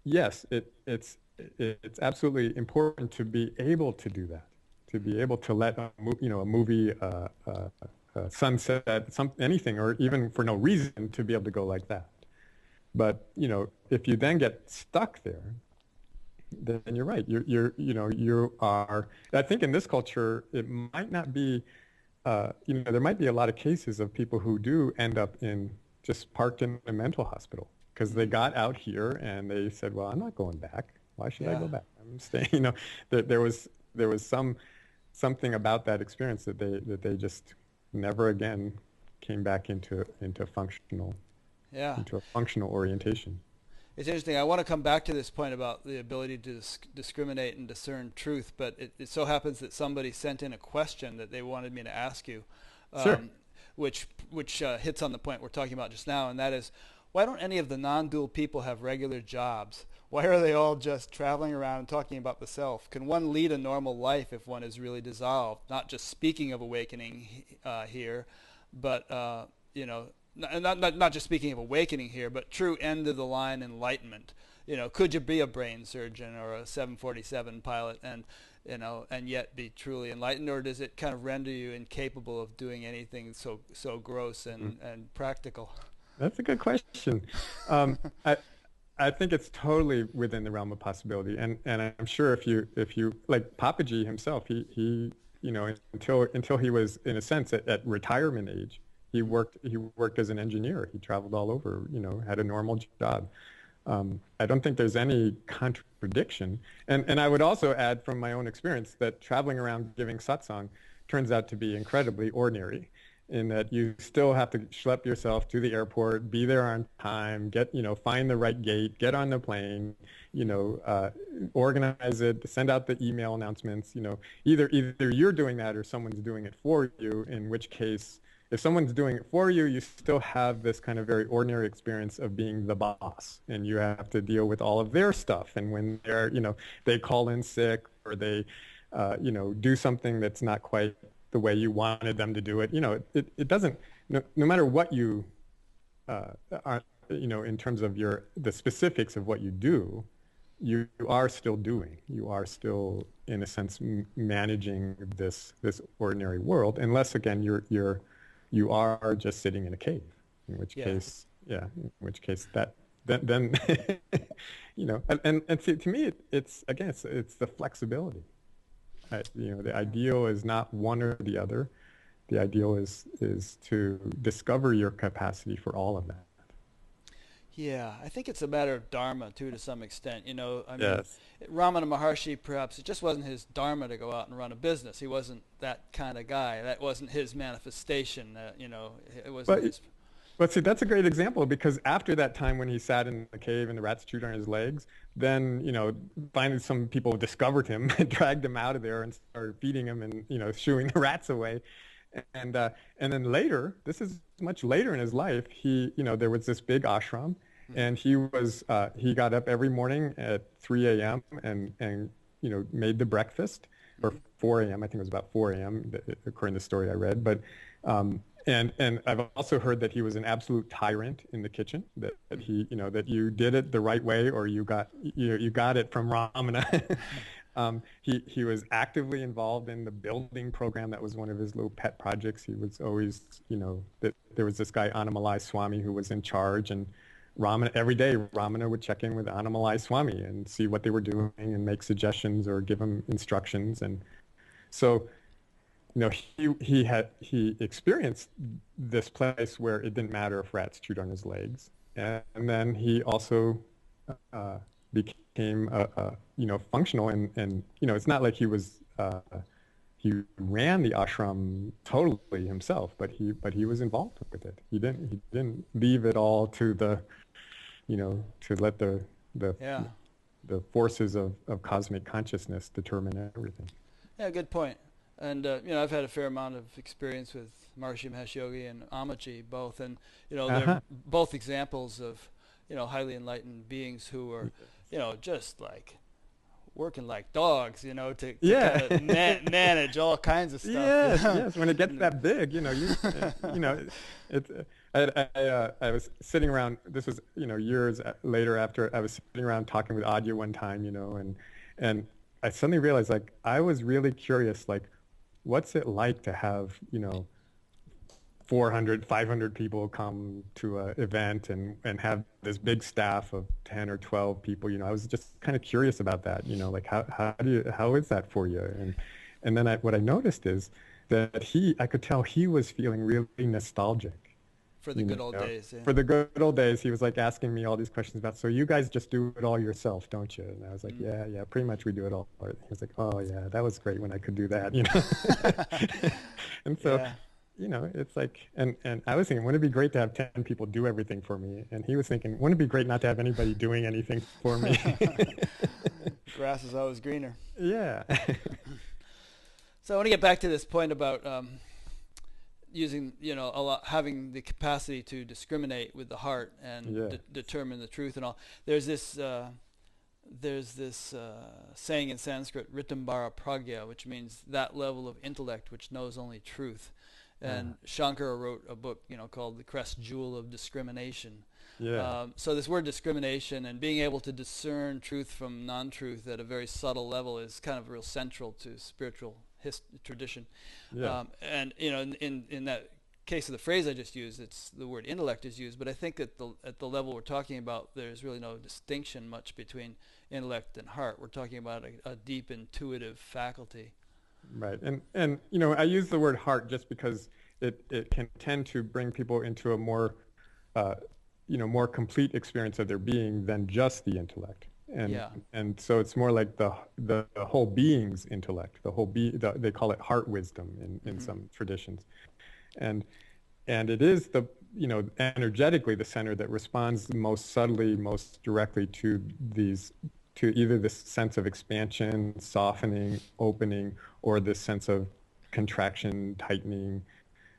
yes, it's absolutely important to be able to do that, to be able to let a movie, sunset, anything, or even for no reason, to be able to go like that. But if you then get stuck there, then you're right. You are. I think in this culture, it might not be. There might be a lot of cases of people who do end up just parked in a mental hospital because they got out here and they said, "Well, I'm not going back. Why should I Yeah. go back? I'm staying." There was something about that experience that they just never again came back into Yeah. a functional orientation. It's interesting. I want to come back to this point about the ability to discriminate and discern truth, but it so happens that somebody sent in a question that they wanted me to ask you, Sure. which hits on the point we're talking about just now, and that is, why don't any of the non-dual people have regular jobs? Why are they all just traveling around and talking about the self? Can one lead a normal life if one is really dissolved? Not just speaking of awakening here, but not just speaking of awakening here, but true end of the line enlightenment. Could you be a brain surgeon or a 747 pilot and yet be truly enlightened, or does it kind of render you incapable of doing anything so gross and practical? That's a good question. Um, I I think it's totally within the realm of possibility, and I'm sure if you like Papaji himself, he until he was in a sense at retirement age, he worked as an engineer. He traveled all over, had a normal job. I don't think there's any contradiction. And I would also add from my own experience that traveling around giving satsang turns out to be incredibly ordinary in that you still have to schlep yourself to the airport, be there on time, find the right gate, get on the plane, organize it, send out the email announcements, either you're doing that or someone's doing it for you, in which case if someone's doing it for you, you still have this kind of very ordinary experience of being the boss, and you have to deal with all of their stuff. And when they call in sick or they, do something that's not quite the way you wanted them to do it, it doesn't, no matter what you are, in terms of the specifics of what you do, you are still doing. You are still, in a sense, managing this ordinary world, unless again you are just sitting in a cave, in which case that then and see, to me it's again it's the flexibility. The ideal is not one or the other. The ideal is to discover your capacity for all of that. Yeah, I think it's a matter of dharma too, to some extent. You know, I mean, Yes. Ramana Maharshi, perhaps it just wasn't his dharma to go out and run a business. He wasn't that kind of guy. That wasn't his manifestation. You know, it wasn't But his. But see, that's a great example because after that time when he sat in the cave and the rats chewed on his legs, then, finally some people discovered him and dragged him out of there and started feeding him and, shooing the rats away. And then later, this is much later in his life, there was this big ashram and he got up every morning at 3 a.m. and, made the breakfast or 4 a.m. I think it was about 4 a.m. according to the story I read. But, and I've also heard that he was an absolute tyrant in the kitchen, that he, that you did it the right way or you got it from Ramana. He was actively involved in the building program. That was one of his little pet projects. He was always, that there was this guy, Annamalai Swami, who was in charge, and every day Ramana would check in with Annamalai Swami and see what they were doing and make suggestions or give him instructions. And so, he experienced this place where it didn't matter if rats chewed on his legs, and then he also became functional and it's not like he ran the ashram totally himself, but he was involved with it. He didn't leave it all to to let the Yeah. the forces of cosmic consciousness determine everything. Yeah, good point. And I've had a fair amount of experience with Maharishi Mahesh Yogi and Amaji both, and Uh-huh. they're both examples of highly enlightened beings who are just like working like dogs, to Yeah. kind of manage all kinds of stuff. Yes, yes. When it gets that big, I was sitting around. This was, years later after I was sitting around talking with Adya one time, and I suddenly realized, like, I was really curious, like, what's it like to have, 400, 500 people come to an event and have this big staff of 10 or 12 people. I was just kind of curious about that, like how is that for you? And then what I noticed is that I could tell he was feeling really nostalgic. For the good old days. Yeah. For the good old days. He was like asking me all these questions about, so you guys just do it all yourself, don't you? And I was like, yeah, pretty much we do it all. He was like, oh yeah, that was great when I could do that, And so, Yeah. it's like, and I was thinking, wouldn't it be great to have 10 people do everything for me? And he was thinking, wouldn't it be great not to have anybody doing anything for me? Grass is always greener. Yeah. So I want to get back to this point about using, having the capacity to discriminate with the heart and Yeah. determine the truth and all. There's this saying in Sanskrit, Ritambara Pragya, which means that level of intellect which knows only truth. And Shankara wrote a book, called The Crest Jewel of Discrimination. Yeah. So this word discrimination and being able to discern truth from non-truth at a very subtle level is kind of real central to spiritual tradition. Yeah. And in that case of the phrase I just used, it's the word intellect is used, but I think at the level we're talking about, there's really no distinction much between intellect and heart. We're talking about a deep intuitive faculty. Right. And I use the word heart just because it can tend to bring people into a more more complete experience of their being than just the intellect. And so it's more like the whole being's intellect, they call it heart wisdom in some traditions. And it is energetically the center that responds most subtly, most directly to either this sense of expansion, softening, opening, or this sense of contraction, tightening,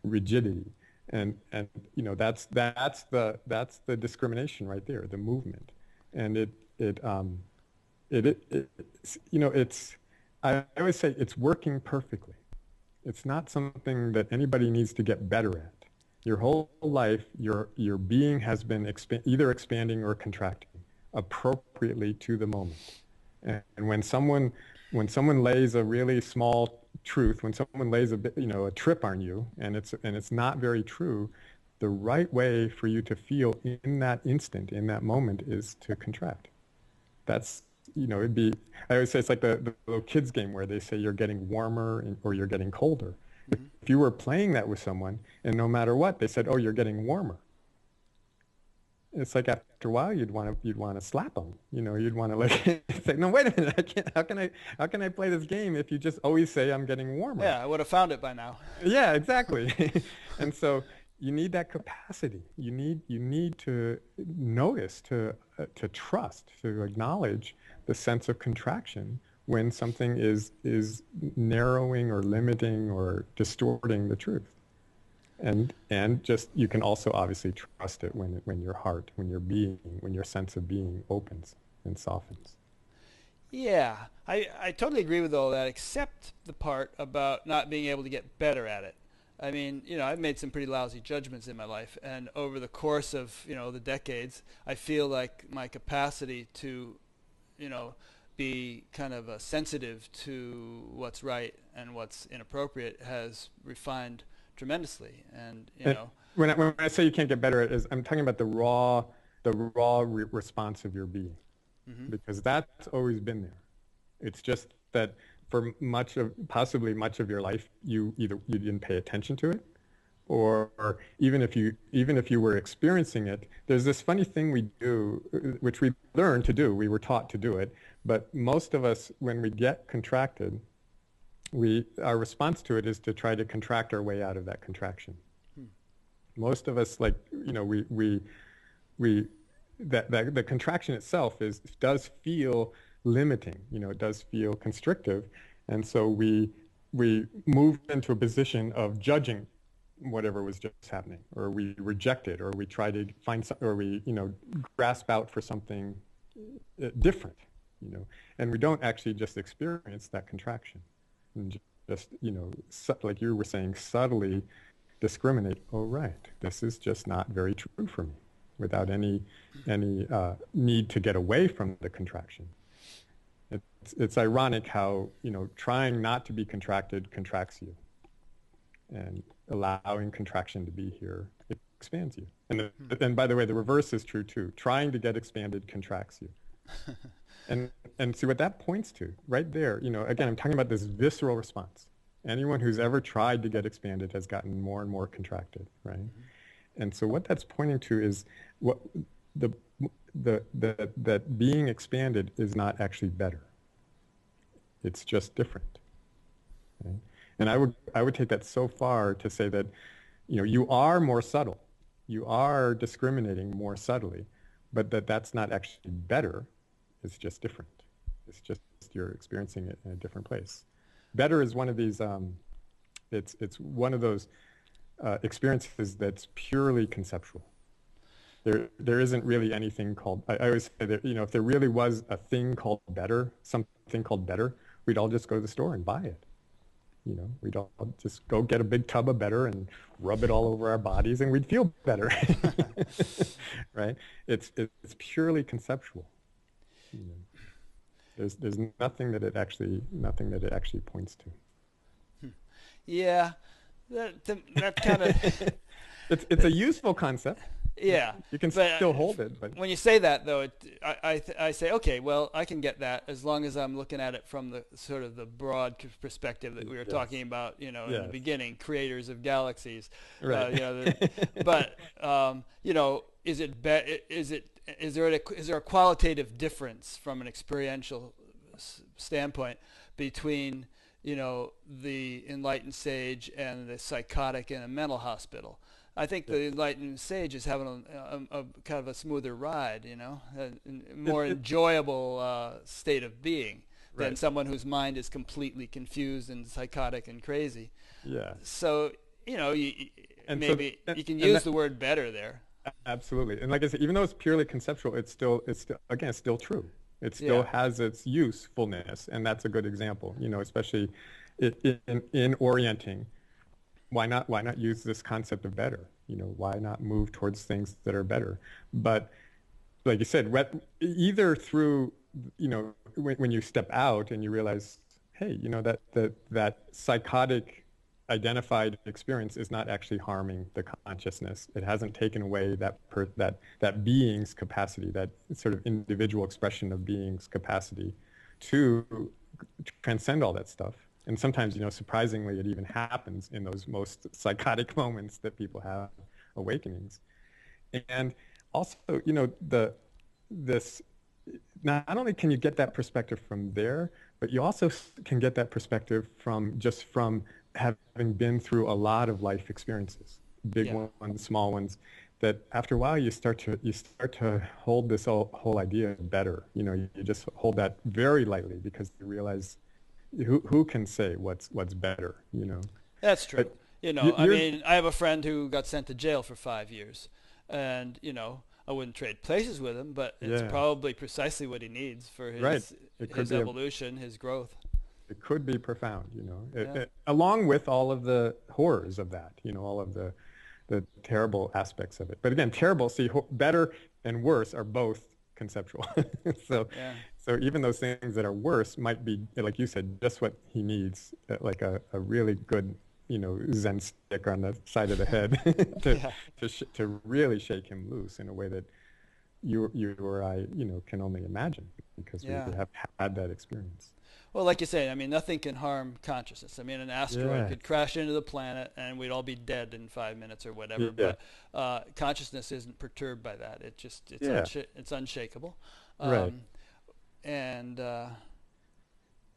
rigidity. And that's the discrimination right there, the movement. And I always say it's working perfectly. It's not something that anybody needs to get better at. Your whole life, your being has been either expanding or contracting appropriately to the moment. And when someone lays a really small truth, when someone lays a trip on you, and it's not very true, the right way for you to feel in that instant, in that moment, is to contract. That's I always say it's like the little kids game where they say you're getting warmer or you're getting colder. Mm-hmm. If you were playing that with someone and no matter what, they said, oh, you're getting warmer. It's like after a while you'd want to slap them. You'd want to like say, no, wait a minute, I can't. How can I play this game if you just always say I'm getting warmer? Yeah, I would have found it by now. Yeah, exactly. And so you need that capacity. You need to notice, to trust, to acknowledge the sense of contraction when something is narrowing or limiting or distorting the truth. And just you can also obviously trust it when your heart, when your sense of being opens and softens. Yeah, I totally agree with all that, except the part about not being able to get better at it. I mean, I've made some pretty lousy judgments in my life, and over the course of, the decades, I feel like my capacity to, you know, be kind of sensitive to what's right and what's inappropriate has refined tremendously. And, And when I say you can't get better at it, I'm talking about the raw response of your being, hmm because that's always been there. It's just that for possibly much of your life, you didn't pay attention to it, or even if you were experiencing it, there's this funny thing we do, which we learned to do. We were taught to do it, but most of us, when we get contracted, our response to it is to try to contract our way out of that contraction. hmm. Most of us, like, we that the contraction itself does feel limiting. It does feel constrictive, and so we move into a position of judging whatever was just happening, or we reject it, or we try to find some, or we grasp out for something different, and we don't actually just experience that contraction, and just like you were saying, subtly discriminate. Oh, right, this is just not very true for me, without any need to get away from the contraction. It's ironic how trying not to be contracted contracts you, and allowing contraction to be here expands you. And by the way, the reverse is true too. Trying to get expanded contracts you. And see what that points to right there. Again, I'm talking about this visceral response. Anyone who's ever tried to get expanded has gotten more and more contracted, right? And so what that's pointing to is what that being expanded is not actually better. It's just different. Right? And I would take that so far to say that you are more subtle, you are discriminating more subtly, but that's not actually better. It's just different. It's just you're experiencing it in a different place. Better is one of these. It's one of those experiences that's purely conceptual. There isn't really anything called. I always say that if there really was a thing called better, something called better, we'd all just go to the store and buy it. We'd all just go get a big tub of better and rub it all over our bodies, and we'd feel better, right? It's purely conceptual. You know. There's nothing that it actually points to. Yeah, that kind of It's a useful concept. yeah. You can But still hold it, but when you say that, though, I say, okay, well, I can get that as long as I'm looking at it from the sort of the broad perspective that we were yes, talking about, in the yes, beginning, creators of galaxies. right. But is there a qualitative difference from an experiential standpoint between the enlightened sage and the psychotic in a mental hospital? I think the enlightened sage is having a kind of a smoother ride, a more It, enjoyable state of being than right. someone whose mind is completely confused and psychotic and crazy. Yeah. So, And so maybe and, you can and use that the word better there. absolutely. And like I said, even though it's purely conceptual, it's still true. It still Yeah. has its usefulness, and that's a good example. Especially in orienting. Why not use this concept of better? Why not move towards things that are better? But like you said, either through when you step out and you realize, hey, that psychotic identified experience is not actually harming the consciousness. It hasn't taken away that being's capacity, that sort of individual expression of being's capacity to transcend all that stuff. And sometimes, surprisingly, it even happens in those most psychotic moments that people have awakenings. And also, this, not only can you get that perspective from there, but you also can get that perspective from having been through a lot of life experiences, big Yeah. ones, small ones, that after a while you start to hold this whole idea better. You just hold that very lightly because you realize who can say what's better, That's true. But I yours, mean, I have a friend who got sent to jail for 5 years, and I wouldn't trade places with him, but it's yeah, probably precisely what he needs for right. his It could his be evolution, his growth. it could be profound, Yeah. along with all of the horrors of that, all of the terrible aspects of it. But again, terrible, see, better and worse are both conceptual. So, Yeah. so even those things that are worse might be, like you said, just what he needs, like a really good, Zen stick on the side of the head to Yeah. to really shake him loose in a way that you or I, can only imagine because we Yeah. have had that experience. Well, like you say, I mean, nothing can harm consciousness. I mean, an asteroid Yeah, could crash into the planet and we'd all be dead in 5 minutes or whatever. yeah, But consciousness isn't perturbed by that. yeah, It's unshakable. right. Um, and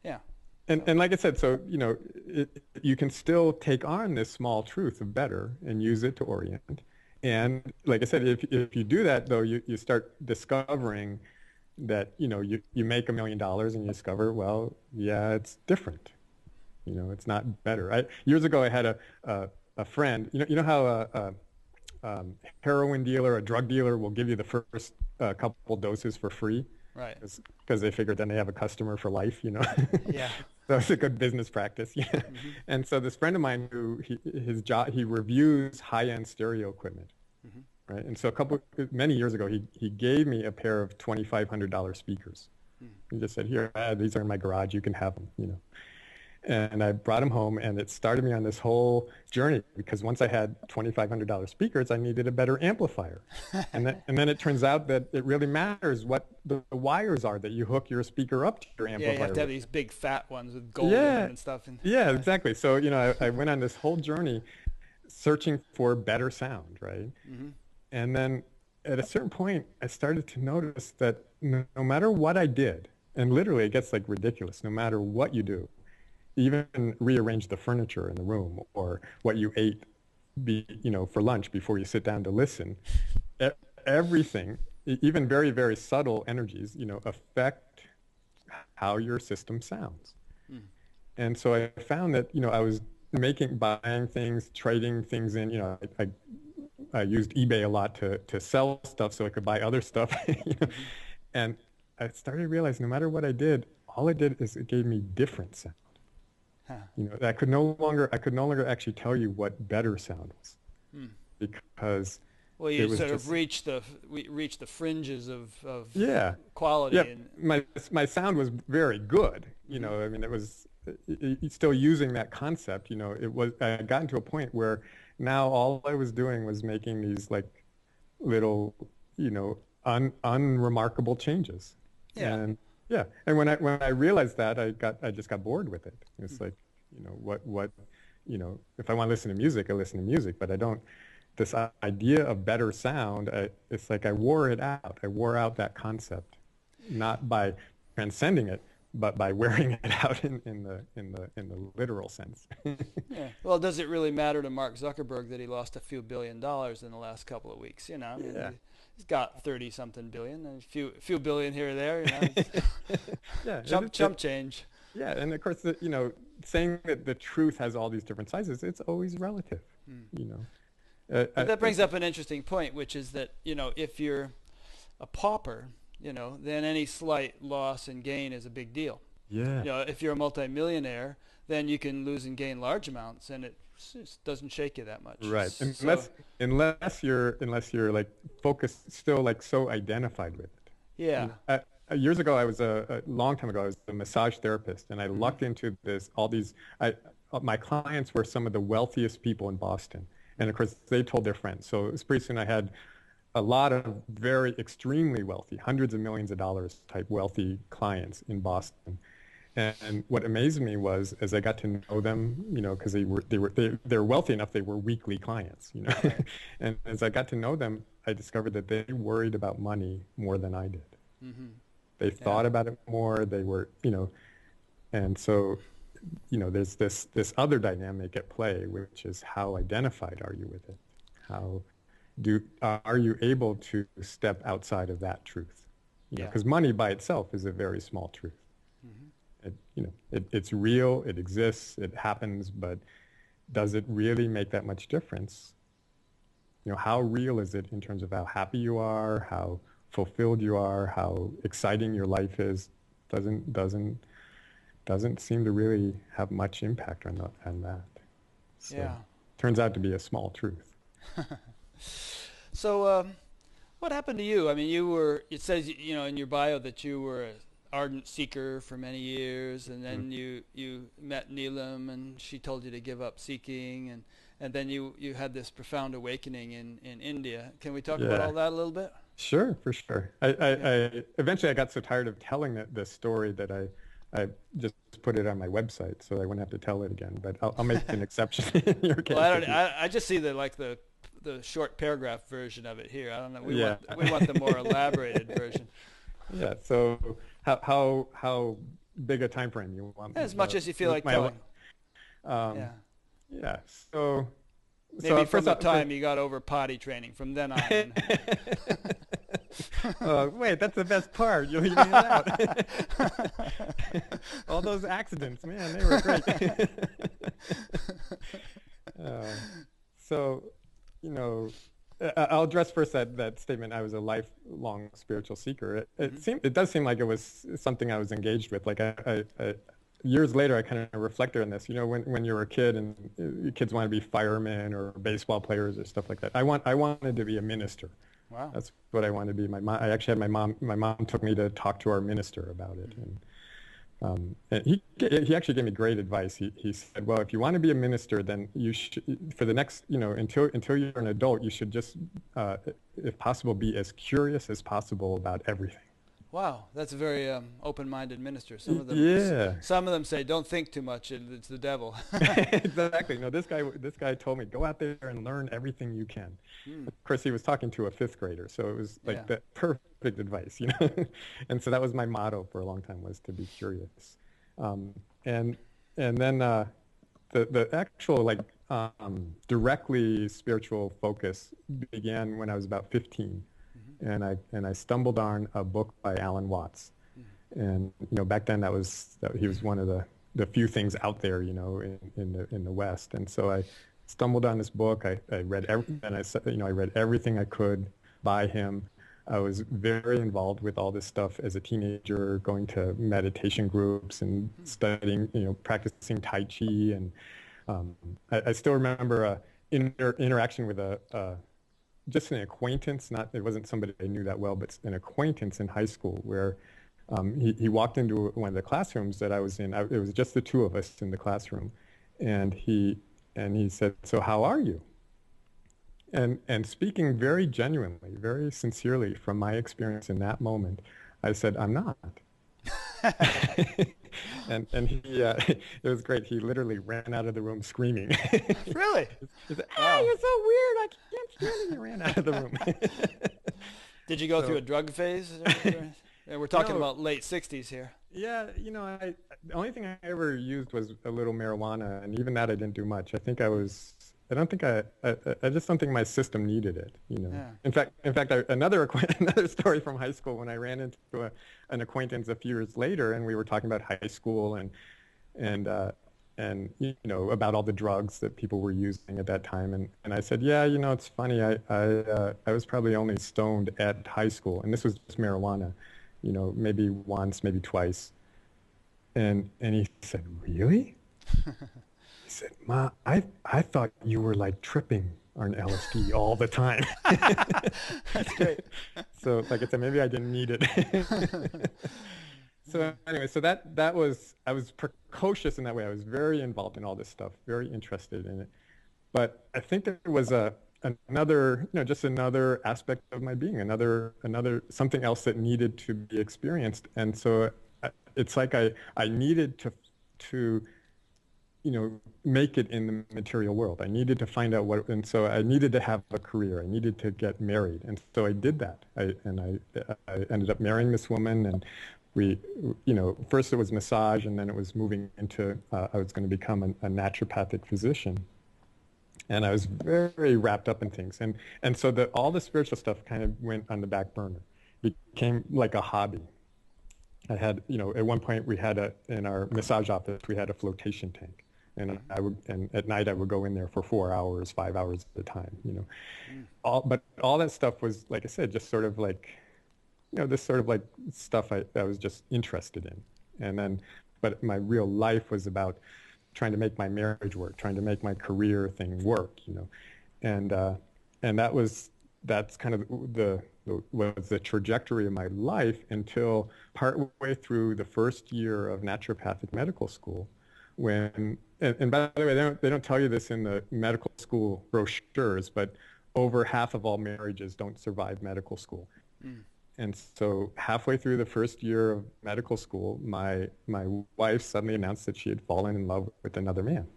yeah, so And like I said, so you can still take on this small truth of better and use it to orient. And like I said, if you do that though, you start discovering that you make $1 million and you discover, well, yeah, it's different. It's not better. Years ago I had a friend. You know how heroin dealer, a drug dealer will give you the first couple doses for free right. because they figured then they have a customer for life. Yeah. So it's a good business practice. Yeah. Hmm. And so this friend of mine who his job, he reviews high-end stereo equipment, Hmm. right? And so many years ago, he gave me a pair of $2,500 speakers. He just said, here, these are in my garage. You can have them. And I brought them home, and it started me on this whole journey because once I had $2,500 speakers, I needed a better amplifier. And then it turns out that it really matters what the wires are that you hook your speaker up to your Yeah, you have amplifier to have with. these big fat ones with gold in them Yeah, and stuff. And yeah, yeah. exactly. So, I went on this whole journey searching for better sound, right? Hmm. And then at a certain point, I started to notice that no matter what I did, and literally it gets like ridiculous, no matter what you do, even rearrange the furniture in the room or what you ate for lunch before you sit down to listen, e- everything, even very, very subtle energies, affect how your system sounds. Mm. And so I found that, I was buying things, trading things in, I used eBay a lot to sell stuff so I could buy other stuff. Hmm. And I started to realize no matter what I did, all it did is it gave me different sound. Huh. I could no longer actually tell you what better sound was Mm. because Well, it you was sort of just, reach the fringes of yeah, quality yeah. and My sound was very good. hmm I mean, it was still using that concept. It was, I had gotten to a point where now all I was doing was making these like little, unremarkable changes. yeah. And yeah, and when I realized that, I just got bored with it. It's like, what, if I want to listen to music, I listen to music, but I don't. This idea of better sound, it's like I wore it out. I wore out that concept, not by transcending it, but by wearing it out in the literal sense. Yeah. Well, does it really matter to Mark Zuckerberg that he lost a few $1 billion in the last couple of weeks? I mean, Yeah. he's got 30 something billion, and a few billion here or there. It's Yeah, chump change. yeah, and of course, saying that the truth has all these different sizes, it's always relative. Hmm. You know, But that brings up an interesting point, which is that if you're a pauper, then any slight loss and gain is a big deal. yeah, If you're a multimillionaire, then you can lose and gain large amounts, and it just doesn't shake you that much. right. So Unless you're like focused, still like so identified with it. yeah. Years ago, I was a long time ago, I was a massage therapist, and I Hmm. lucked into all these. My clients were some of the wealthiest people in Boston, and of course, they told their friends. So pretty soon, I had a lot of very extremely wealthy, hundreds of millions of dollars type wealthy clients in Boston, And what amazed me was as I got to know them, because they're wealthy enough, they were weekly clients. Right. And as I got to know them, I discovered that they worried about money more than I did. Mm-hmm. They Yeah. thought about it more. They were. And so, there's this other dynamic at play, which is how identified are you with it? How are you able to step outside of that truth? Yeah. Because money by itself is a very small truth. Mm-hmm. It's real, it exists, it happens, but does it really make that much difference? How real is it in terms of how happy you are, how fulfilled you are, how exciting your life is? Doesn't seem to really have much impact on that. So Yeah. turns out to be a small truth. So, what happened to you? I mean, it says, in your bio that you were an ardent seeker for many years, and Mm. then you met Neelam, and she told you to give up seeking, and then you had this profound awakening in India. Can we talk about Yeah, all that a little bit? sure, for sure. Yeah. I eventually I got so tired of telling this story that I just put it on my website so I wouldn't have to tell it again. But I'll make an exception in your Well, case if you. I just see the short paragraph version of it here. I don't know. Yeah. We want the more elaborated version. Yeah. So how big a time frame you want? As much as you feel like My, telling. um, Yeah. yeah. So Maybe from first the off, time you got over potty training, from then on. oh, wait, that's the best part. You'll leave it out. All those accidents, man, they were great. Uh, so, I'll address first that statement. I was a lifelong spiritual seeker. Hmm. It does seem like it was something I was engaged with. Like years later, I kind of reflected on this. When you were a kid and kids want to be firemen or baseball players or stuff like that. I wanted to be a minister. Wow. That's what I wanted to be. I actually had my mom. My mom took me to talk to our minister about it, and he actually gave me great advice. He said, well, if you want to be a minister, then you should, for the next, until you're an adult, you should just, if possible, be as curious as possible about everything. Wow, that's a very open-minded minister. Some of them, Yeah. some of them say, "Don't think too much; it's the devil." Exactly. No, this guy told me, go out there and learn everything you can. Hmm. Of course, he was talking to a fifth grader, so it was Yeah. like the perfect advice. And so that was my motto for a long time, was to be curious. Um, and and then the actual directly spiritual focus began when I was about 15, Hmm. and I stumbled on a book by Alan Watts. And back then that he was one of the few things out there, in the West. And so I stumbled on this book. I read I read everything I could by him. I was very involved with all this stuff as a teenager, going to meditation groups and studying, practicing Tai Chi. And I still remember a interaction with just an acquaintance. It wasn't somebody I knew that well, but an acquaintance in high school where he walked into one of the classrooms that I was in. It was just the two of us in the classroom, and he said, "So how are you?" And speaking very genuinely, very sincerely from my experience in that moment, I said, "I'm not." And he it was great. He literally ran out of the room screaming. Really? He said, "Ah, Wow. you're so weird. I can't stand it." He ran out of the room. Did you go through So a drug phase? We're talking no, about late '60s here. yeah, the only thing I ever used was a little marijuana, and even that I didn't do much. I don't think I just don't think my system needed it. Yeah. In fact, another story from high school when I ran into an acquaintance a few years later, and we were talking about high school and about all the drugs that people were using at that time, and I said, yeah, it's funny, I was probably only stoned at high school, and this was just marijuana, maybe once, maybe twice, and he said, really? He said, Ma, I thought you were like tripping on LSD all the time. That's great. So like I said, maybe I didn't need it. So anyway, so that was, I was precocious in that way. I was very involved in all this stuff, very interested in it. But I think there was another, just another aspect of my being, another something else that needed to be experienced. And so it's like I needed to make it in the material world. I needed to find out and so I needed to have a career. I needed to get married, and so I did that. I ended up marrying this woman, and we, first it was massage, and then it was moving into, I was going to become a naturopathic physician. And I was very wrapped up in things. And so all the spiritual stuff kind of went on the back burner. It became like a hobby. I had, at one point we had in our massage office, we had a flotation tank. And and at night I would go in there for 4 hours, 5 hours at a time, But all that stuff was, like I said, just sort of like, this sort of like stuff I was just interested in. And then, but my real life was about trying to make my marriage work, trying to make my career thing work, and that's kind of was the trajectory of my life until partway through the first year of naturopathic medical school, when, and by the way, they don't tell you this in the medical school brochures, but over half of all marriages don't survive medical school. Mm. And so halfway through the first year of medical school, my wife suddenly announced that she had fallen in love with another man.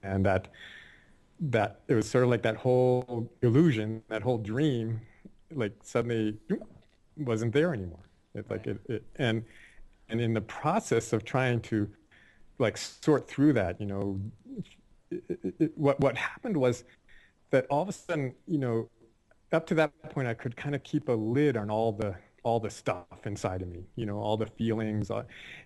And that it was sort of like that whole illusion, that whole dream, like suddenly wasn't there anymore. And in the process of trying to like sort through that, what happened was that all of a sudden, up to that point, I could kind of keep a lid on all the stuff inside of me, all the feelings.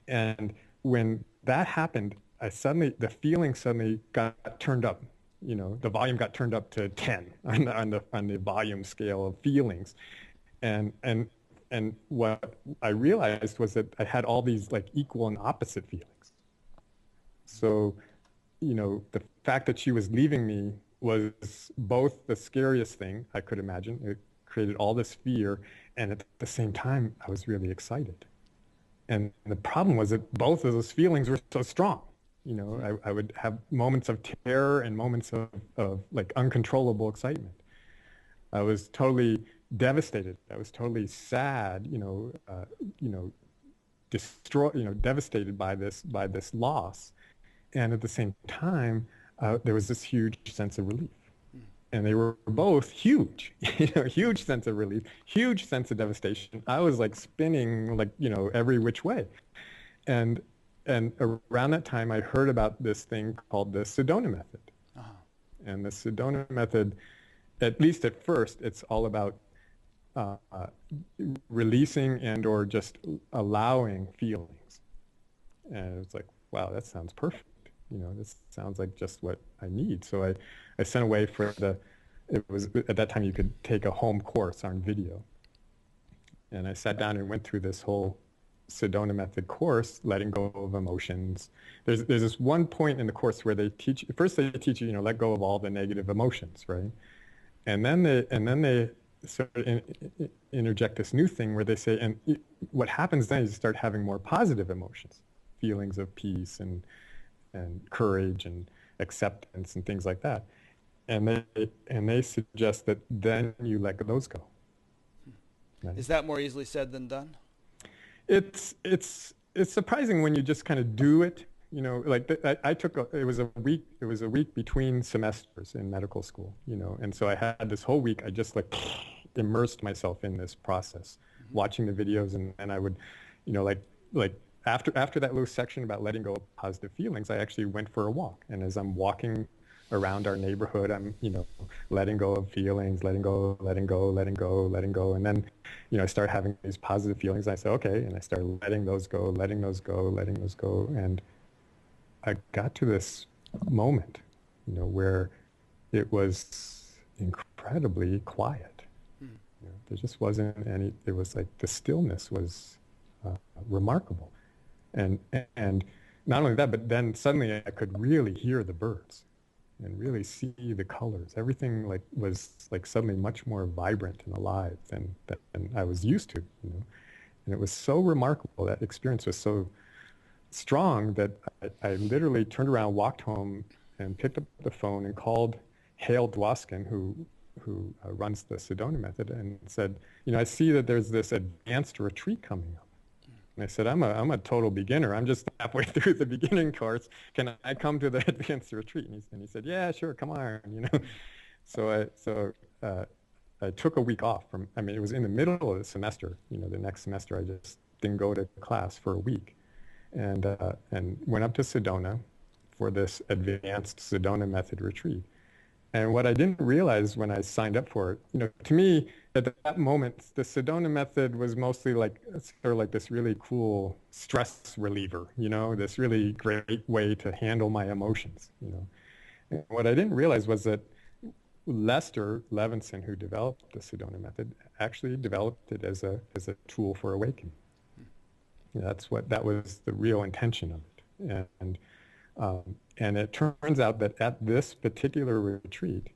And when that happened, the feeling suddenly got turned up. The volume got turned up to 10 on the volume scale of feelings. And what I realized was that I had all these like equal and opposite feelings. So, the fact that she was leaving me was both the scariest thing I could imagine. It created all this fear, and at the same time, I was really excited. And the problem was that both of those feelings were so strong. I would have moments of terror and moments of like uncontrollable excitement. I was totally devastated. I was totally sad, devastated by this loss. And at the same time, there was this huge sense of relief. And they were both huge, huge sense of relief, huge sense of devastation. I was like spinning like, every which way. And around that time, I heard about this thing called the Sedona method. Uh-huh. And the Sedona method, at least at first, it's all about releasing and or just allowing feelings. And it's like, wow, that sounds perfect. This sounds like just what I need. So I sent away it was at that time you could take a home course on video. And I sat down and went through this whole Sedona method course, letting go of emotions. There's this one point in the course where they teach you, let go of all the negative emotions, right? And then they sort of interject this new thing where they say, and what happens then is you start having more positive emotions, feelings of peace and courage and acceptance and things like that. And they suggest that then you let those go. Right? Is that more easily said than done? It's surprising when you just kind of do it. I took it was a week between semesters in medical school, and so I had this whole week I just like immersed myself in this process, watching the videos, and I would, like after that little section about letting go of positive feelings, I actually went for a walk. And as I'm walking around our neighborhood, I'm, letting go of feelings, letting go. And then, I start having these positive feelings. I say, okay. And I start letting those go. And I got to this moment, where it was incredibly quiet. There just wasn't any, it was like the stillness was remarkable. And not only that, but then suddenly I could really hear the birds and really see the colors. Everything was suddenly much more vibrant and alive than I was used to, And it was so remarkable. That experience was so strong that I literally turned around, walked home, and picked up the phone and called Hale Dwoskin, who runs the Sedona method, and said, I see that there's this advanced retreat coming up. I said, I'm a total beginner. I'm just halfway through the beginning course. Can I come to the advanced retreat? And he said, yeah, sure, come on, you know. So I took a week off from, I mean, it was in the middle of the semester, you know, the next semester I just didn't go to class for a week and went up to Sedona for this advanced Sedona method retreat. And what I didn't realize when I signed up for it, you know, to me at that moment, the Sedona method was mostly like sort of like this really cool stress reliever, you know, this really great way to handle my emotions, you know. And what I didn't realize was that Lester Levinson, who developed the Sedona method, actually developed it as a tool for awakening. That was the real intention of it. And it turns out that at this particular retreat,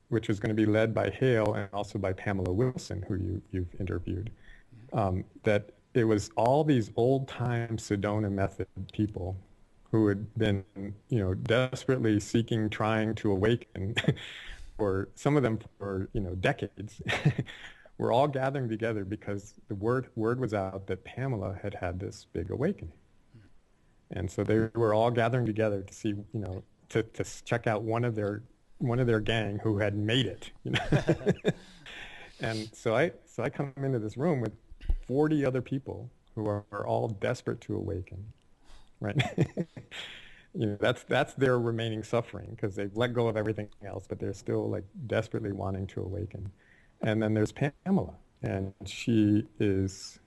which was going to be led by Hale and also by Pamela Wilson, who you've interviewed, that it was all these old-time Sedona method people who had been, you know, desperately seeking, trying to awaken, or some of them for, you know, decades, were all gathering together because the word was out that Pamela had had this big awakening. And so they were all gathering together to see, you know, to check out one of their gang who had made it, you know. And so I come into this room with 40 other people who are all desperate to awaken, right? You know, that's their remaining suffering because they've let go of everything else, but they're still like desperately wanting to awaken. And then there's Pamela, and she is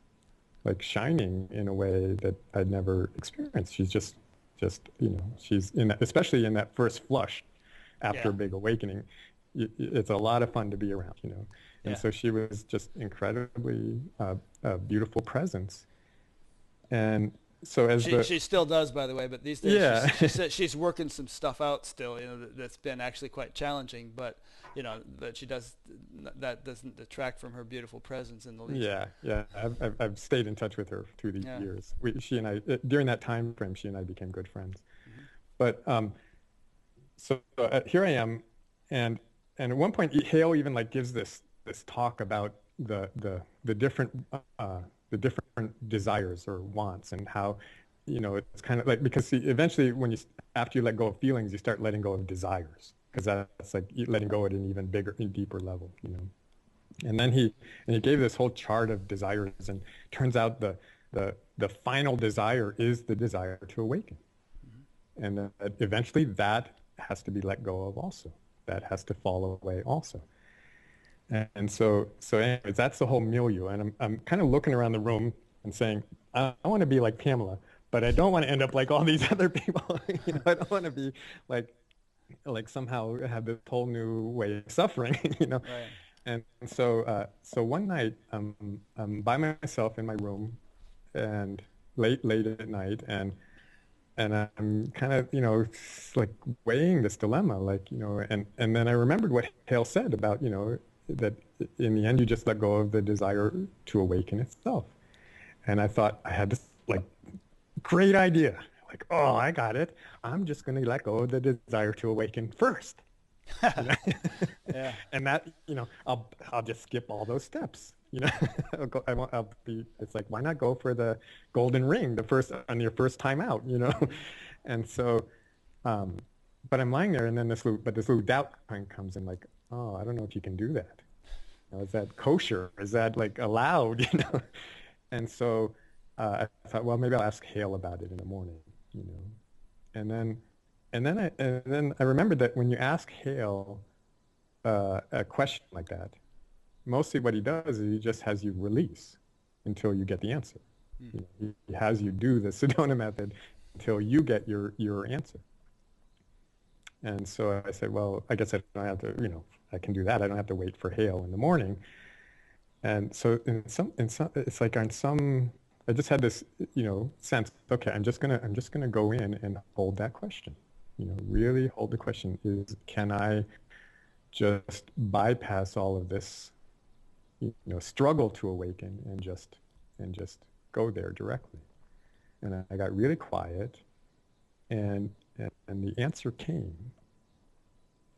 like shining in a way that I'd never experienced. She's just, you know, she's in that, especially in that first flush after a big awakening. It's a lot of fun to be around, you know. And so she was just incredibly a beautiful presence. And so as she still does, by the way, but these days she said she's working some stuff out still, you know, that's been actually quite challenging, but you know, that she does, that doesn't detract from her beautiful presence in the least. Yeah. I've stayed in touch with her through the years. She and I, during that time frame, she and I became good friends. Mm-hmm. But so here I am, and at one point Hale even like gives this talk about the different desires or wants, and how, you know, it's kind of like, because see, eventually after you let go of feelings, you start letting go of desires, because that's like letting go at an even bigger and deeper level, you know. And then he gave this whole chart of desires, and turns out the final desire is the desire to awaken. Mm-hmm. And eventually that has to be let go of also. That has to fall away also. And so anyways, that's the whole milieu. And I'm kind of looking around the room and saying, I want to be like Pamela, but I don't want to end up like all these other people. You know, I don't want to be like somehow have this whole new way of suffering, you know. Right. And so one night I'm by myself in my room, and late at night, and I'm kind of, you know, like weighing this dilemma, like, you know, and then I remembered what Hale said about, you know, that in the end you just let go of the desire to awaken itself. And I thought I had this like great idea, like, oh, I got it. I'm just going to let go of the desire to awaken first. You know? Yeah. And that, you know, I'll just skip all those steps. You know, it's like, why not go for the golden ring on your first time out, you know? And so, but I'm lying there, and then this little doubt kind of comes in, like, oh, I don't know if you can do that. You know, is that kosher? Is that like allowed, you know? And so I thought, well, maybe I'll ask Hale about it in the morning, you know? And then I remembered that when you ask Hale a question like that, mostly what he does is he just has you release until you get the answer. You know, he has you do the Sedona method until you get your answer. And so I said, well, I guess I don't have to, you know, I can do that. I don't have to wait for Hale in the morning. And so it's like on some, I just had this, you know, sense, okay, I'm just gonna go in and hold that question. You know, really hold the question, is, can I just bypass all of this, you know, struggle to awaken, and just go there directly? And I got really quiet, and the answer came.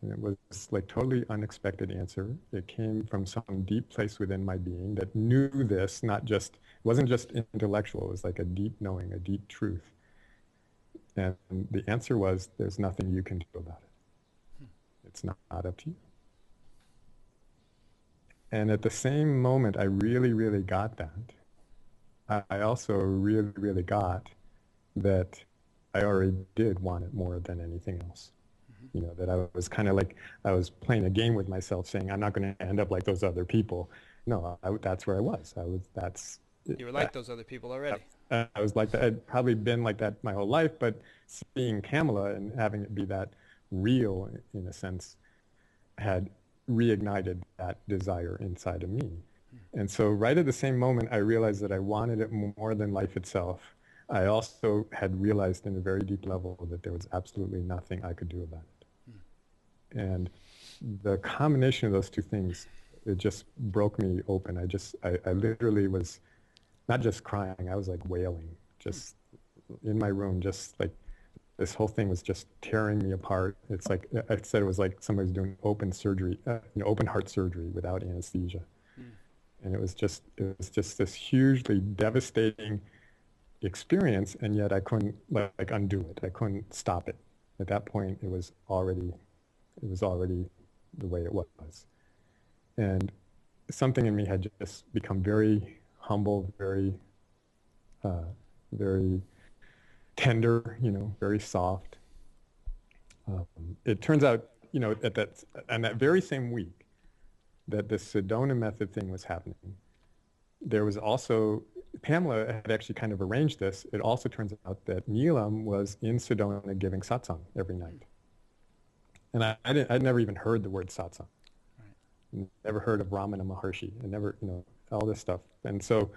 And it was like totally unexpected answer. It came from some deep place within my being that knew this, not just, it wasn't just intellectual, it was like a deep knowing, a deep truth. And the answer was, there's nothing you can do about it. It's not up to you. And at the same moment, I really, really got that. I also really, really got that I already did want it more than anything else. You know, that I was kind of like, I was playing a game with myself saying, I'm not going to end up like those other people. No, that's where I was. You were like those other people already. I was like that. I'd probably been like that my whole life, but seeing Kamala and having it be that real, in a sense, had reignited that desire inside of me. And so right at the same moment, I realized that I wanted it more than life itself. I also had realized in a very deep level that there was absolutely nothing I could do about it. And the combination of those two things, it just broke me open. I literally was not just crying, I was like wailing, just in my room, just like this whole thing was just tearing me apart. It's like, I said it was like somebody's doing open surgery, open heart surgery without anesthesia. And it was just this hugely devastating experience, and yet I couldn't like undo it. I couldn't stop it. At that point, it was already the way it was. And something in me had just become very humble, very tender, very soft. It turns out, on that very same week that the Sedona method thing was happening, there was also, Pamela had actually kind of arranged this. It also turns out that Neelam was in Sedona giving satsang every night. And I'd never even heard the word satsang. Right. Never heard of Ramana Maharshi. I never, all this stuff. And so,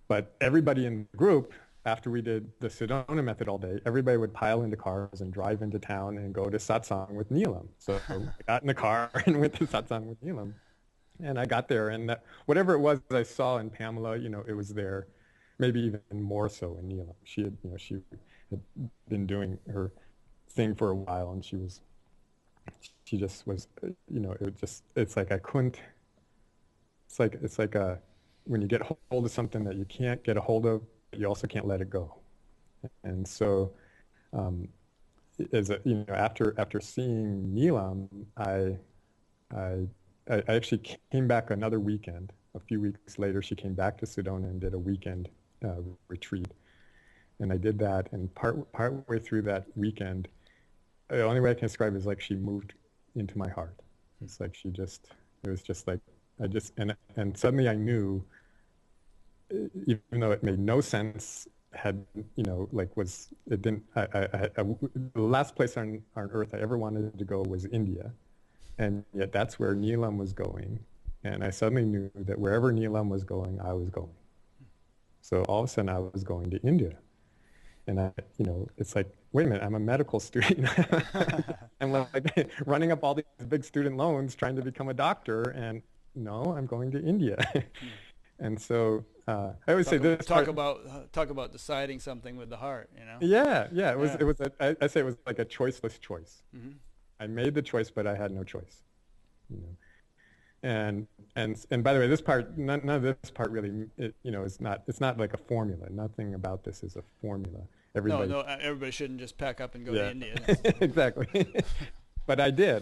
but everybody in the group, after we did the Sedona method all day, everybody would pile into cars and drive into town and go to satsang with Neelam. So I got in the car and went to satsang with Neelam. And I got there, and whatever it was I saw in Pamela, it was there, maybe even more so in Neelam. She had been doing her thing for a while, and she just was, it's like I couldn't, it's like when you get hold of something that you can't get a hold of, you also can't let it go. And so, after seeing Neelam, I actually came back another weekend. A few weeks later, she came back to Sedona and did a weekend retreat. And I did that, and part way through that weekend, the only way I can describe it is like she moved into my heart. It's like it was just like, and suddenly I knew, even though it made no sense, the last place on earth I ever wanted to go was India. And yet that's where Neelam was going. And I suddenly knew that wherever Neelam was going, I was going. So all of a sudden I was going to India. And it's like, wait a minute, I'm a medical student. I'm like running up all these big student loans trying to become a doctor. And no, I'm going to India. And so I always say this. Talk about deciding something with the heart, Yeah. I say it was like a choiceless choice. Mm-hmm. I made the choice, but I had no choice. And by the way, this part, none of this part really, it's not like a formula. Nothing about this is a formula. Everybody shouldn't just pack up and go to India. Exactly. But I did.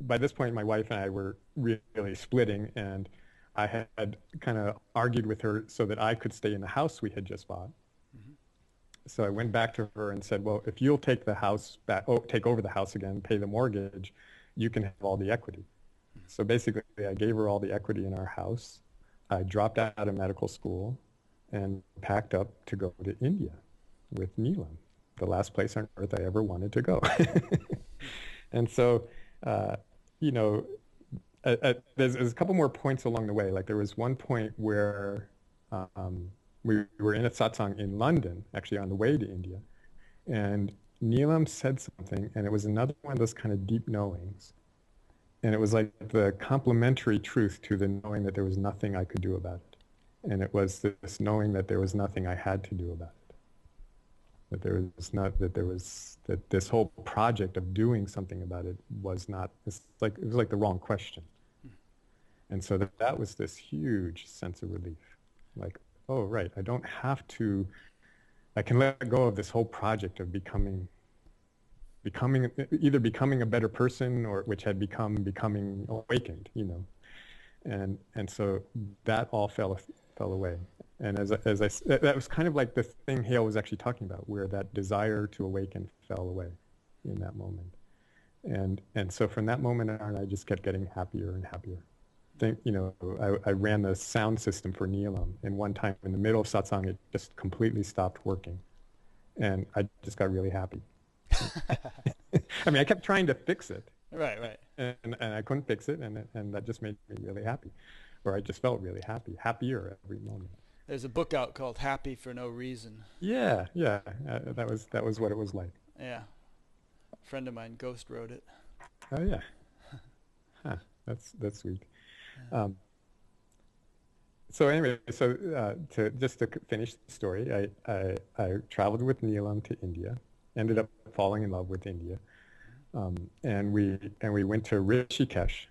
By this point, my wife and I were really splitting, and I had kind of argued with her so that I could stay in the house we had just bought. So I went back to her and said, well, if you'll take the house back, take over the house again, pay the mortgage, you can have all the equity. So basically, I gave her all the equity in our house. I dropped out of medical school and packed up to go to India with Neelam, the last place on earth I ever wanted to go. And so, there's a couple more points along the way. Like there was one point where we were in a satsang in London, actually on the way to India, and Neelam said something, and it was another one of those kind of deep knowings. And it was like the complementary truth to the knowing that there was nothing I could do about it. And it was this knowing that there was nothing I had to do about it. that there was not, that there was, that this whole project of doing something about it was not, it's like, it was like the wrong question. And so that was this huge sense of relief. Like, oh, right, I don't have to, I can let go of this whole project of either becoming a better person, or which had becoming awakened, you know. And so that all fell away. And that was kind of like the thing Hale was actually talking about, where that desire to awaken fell away in that moment. And so from that moment on, I just kept getting happier and happier. You know, I ran the sound system for Neelam, and one time in the middle of satsang, it just completely stopped working. And I just got really happy. I mean, I kept trying to fix it. Right. And I couldn't fix it, and that just made me really happy. Or I just felt really happy, happier every moment. There's a book out called Happy for No Reason. Yeah. That was what it was like. Yeah. A friend of mine, Ghost, wrote it. Oh, yeah. Huh. That's sweet. So anyway, to finish the story, I traveled with Neelam to India, ended up falling in love with India, and we went to Rishikesh,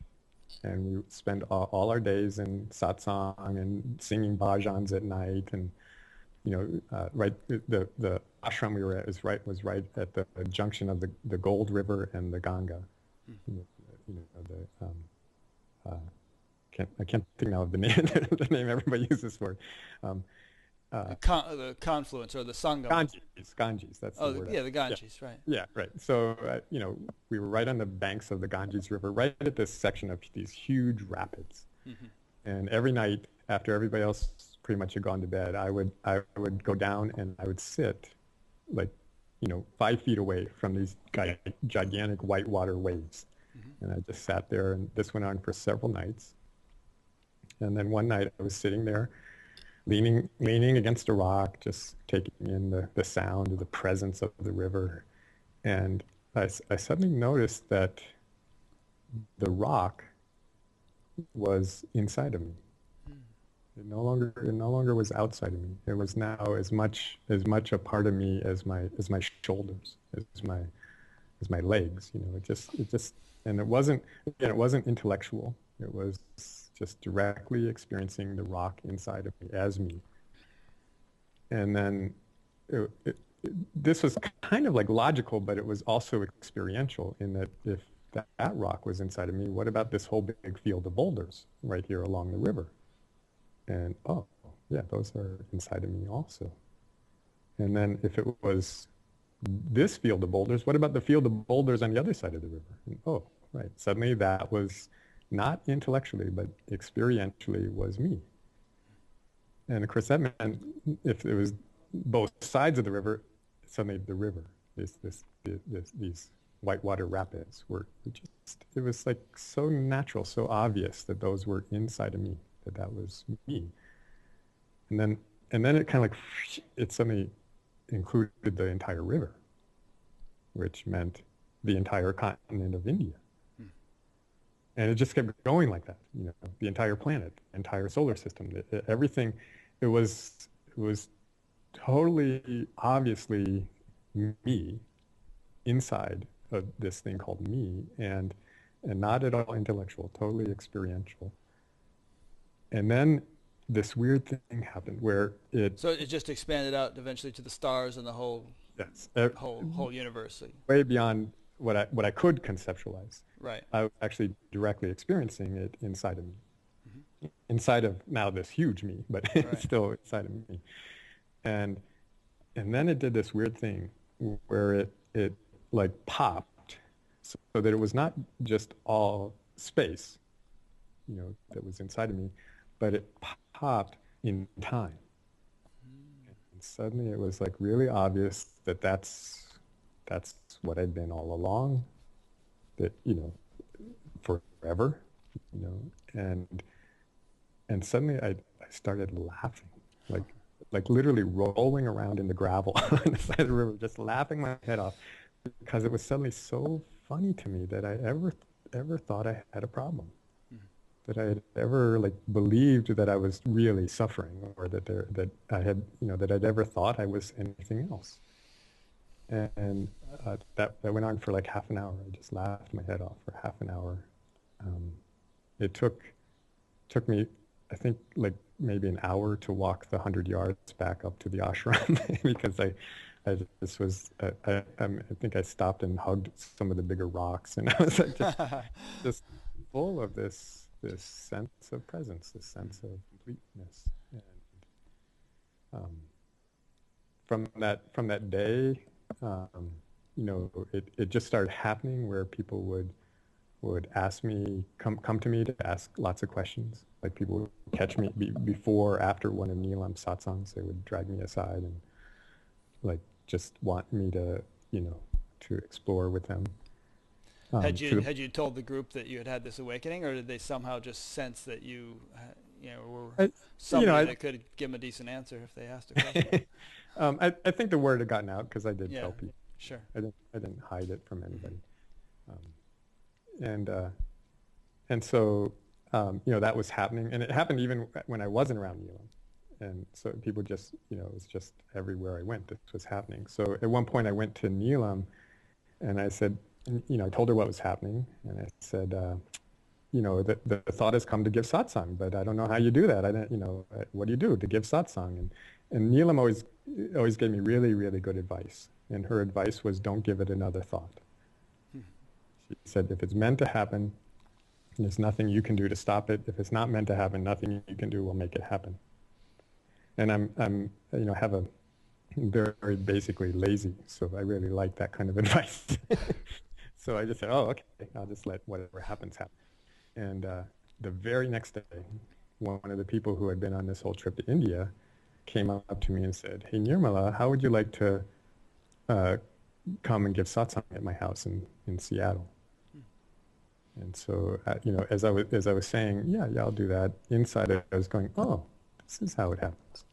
and we spent all our days in satsang and singing bhajans at night, and you know, right, the ashram we were at was right at the junction of the Gold River and the Ganga. You know, I can't think now of the name the name everybody uses for it. The confluence, or the Sangam. Ganges. That's the word. Yeah, the Ganges, yeah. right. Yeah, right. So, you know, we were right on the banks of the Ganges River, right at this section of these huge rapids. Mm-hmm. And every night, after everybody else pretty much had gone to bed, I would go down and I would sit, like, you know, 5 feet away from these gigantic whitewater waves. Mm-hmm. And I just sat there, and this went on for several nights. And then one night I was sitting there, leaning against a rock, just taking in the sound of the presence of the river. And I suddenly noticed that the rock was inside of me. It no longer was outside of me. It was now as much a part of me as my shoulders, as my legs. You know, it just, and it wasn't intellectual. It was just directly experiencing the rock inside of me as me. And then this was kind of like logical, but it was also experiential, in that if that rock was inside of me, what about this whole big field of boulders right here along the river? And oh, yeah, those are inside of me also. And then if it was this field of boulders, what about the field of boulders on the other side of the river? And, oh, right, suddenly that was not intellectually, but experientially was me. And of course that meant if it was both sides of the river, suddenly the river, these whitewater rapids were just, it was like so natural, so obvious that those were inside of me, that was me. And then it kind of like, it suddenly included the entire river, which meant the entire continent of India. And it just kept going like that, you know, the entire planet, entire solar system, everything. It was totally obviously me inside of this thing called me, and not at all intellectual, totally experiential. And then this weird thing happened where So it just expanded out eventually to the stars and the whole whole universe. Way beyond what I could conceptualize. Right. I was actually directly experiencing it inside of me. Mm-hmm. Inside of now this huge me, but it's still inside of me. And then it did this weird thing where it like popped, so that it was not just all space, you know, that was inside of me, but it popped in time. And suddenly it was like really obvious that that's what I'd been all along, that, you know, forever, you know, and suddenly I started laughing, like literally rolling around in the gravel on the side of the river, just laughing my head off, because it was suddenly so funny to me that I ever thought I had a problem, that I had ever like believed that I was really suffering, or that I had, you know, that I'd ever thought I was anything else. And that went on for like half an hour. I just laughed my head off for half an hour. Um, it took me, I think, like maybe an hour to walk the 100 yards back up to the ashram because I this was I think I stopped and hugged some of the bigger rocks, and I was like just full of this sense of presence, this sense of completeness. And um, from that day, um, it just started happening where people would ask me, come to me to ask lots of questions. Like people would catch me before, after one of Neelam's satsangs, they would drag me aside and like just want me to, to explore with them. Had you told the group that you had this awakening, or did they somehow just sense that you were I, somebody that could give them a decent answer if they asked a question? I think the word had gotten out because I did Yeah, tell people. sure. I didn't hide it from anybody. Mm-hmm. Um, and so that was happening, and it happened even when I wasn't around Neelam. And so people just, it was just everywhere I went, this was happening. So at one point I went to Neelam and I said, I told her what was happening, and I said, the thought has come to give satsang, but I don't know how you do that. I don't, what do you do to give satsang? And Neelam always gave me really, really good advice. And her advice was, don't give it another thought. She said, if it's meant to happen, there's nothing you can do to stop it. If it's not meant to happen, nothing you can do will make it happen. And I'm have a very, very basically lazy, so I really like that kind of advice. So I just said, oh, okay, I'll just let whatever happens happen. And the very next day, one of the people who had been on this whole trip to India came up to me and said, hey, Nirmala, how would you like to come and give satsang at my house in Seattle? And so, as I was saying, yeah, I'll do that. Inside, I was going, oh, this is how it happens.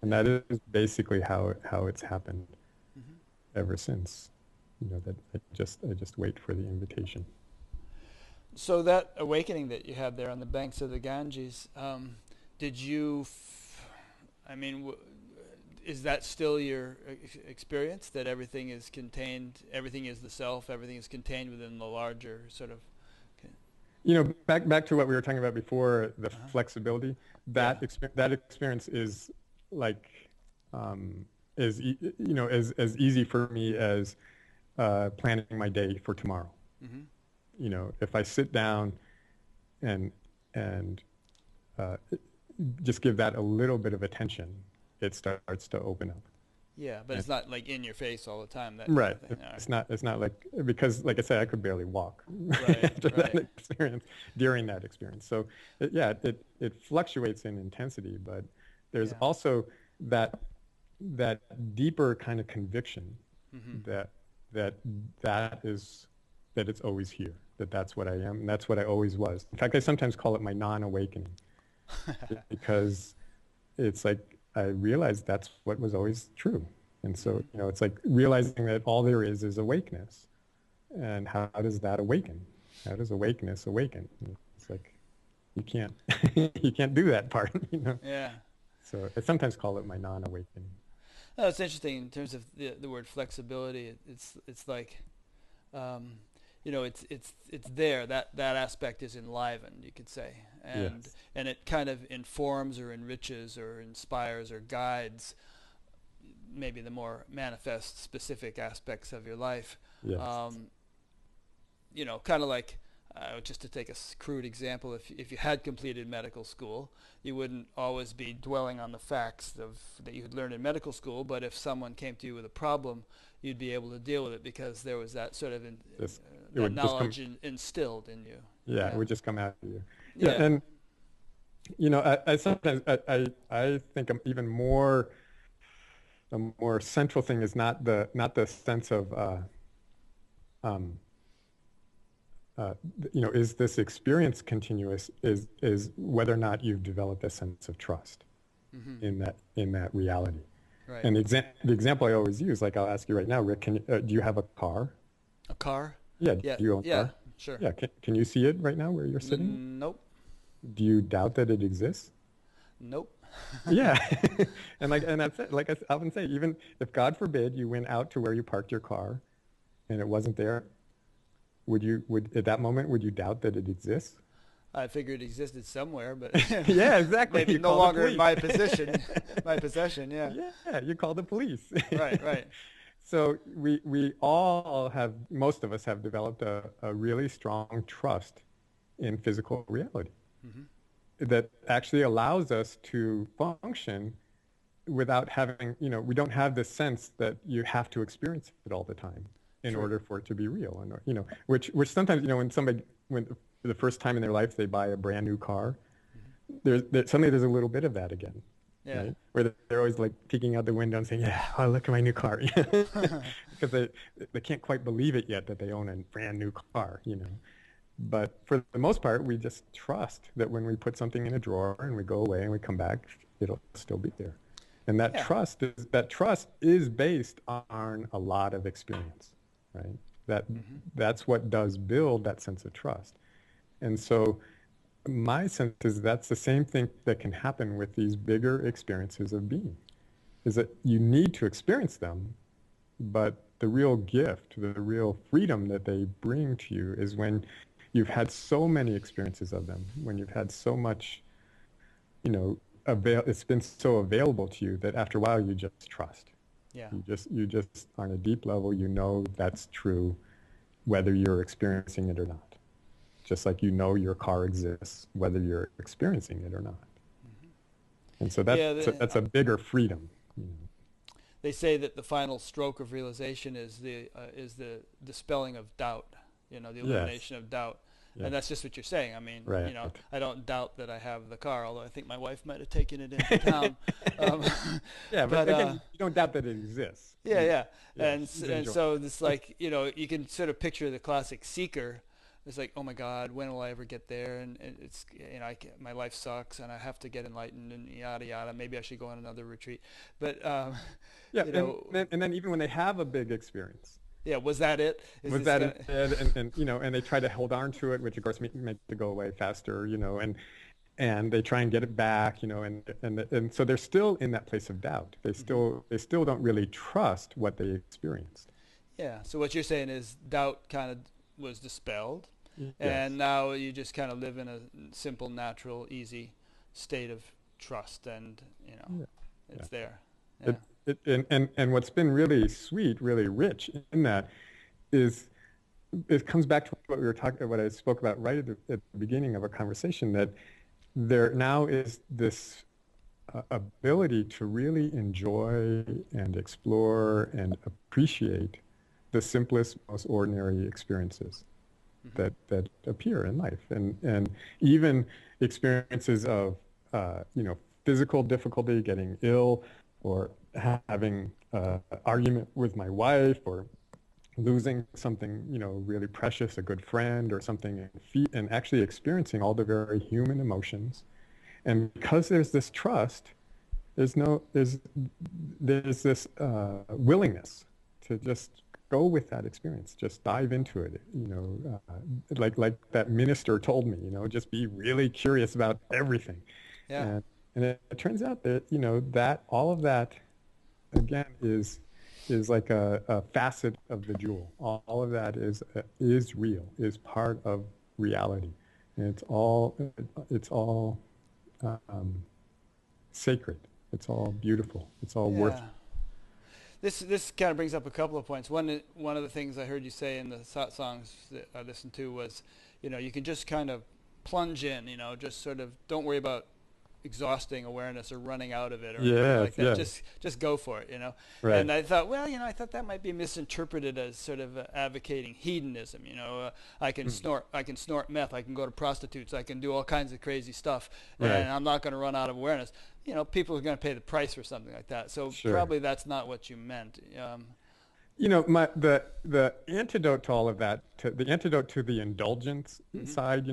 And that is basically how it's happened ever since. That I just wait for the invitation. So that awakening that you had there on the banks of the Ganges, did you? Is that still your experience, that everything is contained, everything is the self, everything is contained within the larger sort of? Back to what we were talking about before, the flexibility. That experience is like as easy for me as planning my day for tomorrow. Mm-hmm. If I sit down and just give that a little bit of attention, it starts to open up. Yeah, but it's not like in your face all the time. That right. Kind of thing. It's not like, because like I said, I could barely walk after that experience, during that experience. So it fluctuates in intensity, but there's also that deeper kind of conviction that it's always here, that's what I am, and that's what I always was. In fact, I sometimes call it my non-awakening because it's like I realized that's what was always true. And so, it's like realizing that all there is awakeness. And how does that awaken? How does awakeness awaken? It's like, you can't, you can't do that part, Yeah. So I sometimes call it my non-awakening. No, it's interesting in terms of the word flexibility. It's like, it's there. That aspect is enlivened, you could say, and it kind of informs or enriches or inspires or guides maybe the more manifest, specific aspects of your life. Yes. Kind of like, just to take a crude example, if you had completed medical school, you wouldn't always be dwelling on the facts that you had learned in medical school, but if someone came to you with a problem, you'd be able to deal with it because there was that sort of that knowledge instilled in you. Yeah, it would just come out of you. Yeah, and I sometimes I think even more. The more central thing is not the sense of is this experience continuous? Is whether or not you've developed a sense of trust in that reality. Right. And the example I always use, like I'll ask you right now, Rick, do you have a car? A car? Yeah. Do you own a car? Sure. Yeah. Can you see it right now where you're sitting? Nope. Do you doubt that it exists? Nope. Yeah. And that's it. Like I often say, even if God forbid you went out to where you parked your car and it wasn't there, would at that moment, would you doubt that it exists? I figured it existed somewhere, but Yeah, exactly. maybe You no call the longer in police. my position, my possession. Yeah. Yeah, you call the police. Right. Right. So we all have, most of us have developed a really strong trust in physical reality Hmm. that actually allows us to function without having, we don't have this sense that you have to experience it all the time in True. order for it to be real. And, which sometimes, when somebody, when for the first time in their life, they buy a brand new car, Hmm. suddenly there's a little bit of that again, Yeah. right? Where they're always like peeking out the window and saying, yeah, oh, look at my new car. Because they can't quite believe it yet that they own a brand new car. But for the most part, we just trust that when we put something in a drawer and we go away and we come back, it'll still be there. And that Yeah. trust is based on a lot of experience, right? That Hmm. that's what does build that sense of trust. And so my sense is that's the same thing that can happen with these bigger experiences of being, is that you need to experience them, but the real gift, the real freedom that they bring to you is when you've had so many experiences of them, when you've had so much, it's been so available to you that after a while you just trust. Yeah. You just on a deep level, that's true whether you're experiencing it or not. Just like your car exists whether you're experiencing it or not. Hmm. And so Yeah. that's a bigger freedom. You know. They say that the final stroke of realization is the dispelling of doubt. The Yes. elimination of doubt. Yes. And that's just what you're saying. I mean, Right. I don't doubt that I have the car, although I think my wife might have taken it into town. Um, Yeah, but but again, you don't doubt that it exists. yeah, yeah. Yeah, And enjoy. so it's like, you can sort of picture the classic seeker. It's like, oh my God, when will I ever get there? And it's, my life sucks and I have to get enlightened and yada yada. Maybe I should go on another retreat. But Yeah, you and know, then, and then even when they have a big experience, yeah, was that it? Is was this that gonna? it? And they try to hold on to it, which of course make it go away faster, and they try and get it back, and so they're still in that place of doubt. They Hmm. still don't really trust what they experienced. Yeah. So what you're saying is doubt kind of was dispelled, and Yes. now you just kind of live in a simple, natural, easy state of trust, and Yeah. Yeah. it's there. Yeah. It, and what's been really sweet, really rich in that is it comes back to what I spoke about right at the beginning of our conversation, that there now is this ability to really enjoy and explore and appreciate the simplest, most ordinary experiences Hmm. that appear in life, and even experiences of physical difficulty, getting ill, or having an argument with my wife, or losing something really precious, a good friend or something, and actually experiencing all the very human emotions. And because there's this trust, there's this willingness to just go with that experience, just dive into it. Like that minister told me, just be really curious about everything. Yeah. And it turns out that that all of that again is like a facet of the jewel. All of that is real, is part of reality, and it's all um, sacred. It's all beautiful. It's all worth. Yeah. This kind of brings up a couple of points. One of the things I heard you say in the songs that I listened to was, you can just kind of plunge in, just sort of don't worry about exhausting awareness or running out of it or anything like Yes, that. yes, Just go for it. right. And I thought, well, I thought that might be misinterpreted as sort of advocating hedonism. Mm. I can snort meth, I can go to prostitutes, I can do all kinds of crazy stuff, Right. and I'm not going to run out of awareness. People are going to pay the price for something like that. So Sure. probably that's not what you meant. The antidote to all of that, the antidote to the indulgence Hmm. side,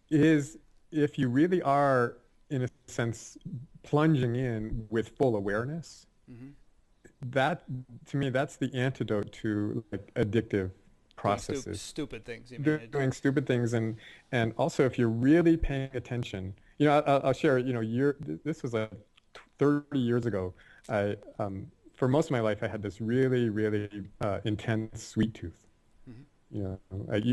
is if you really are, in a sense, plunging in with full awareness. Hmm. That, to me, that's the antidote to like addictive Doing processes. stupid things. You mean? Doing stupid things, and also if you're really paying attention. I'll share. This was 30 years ago, I for most of my life I had this really, really intense sweet tooth. Hmm. You know,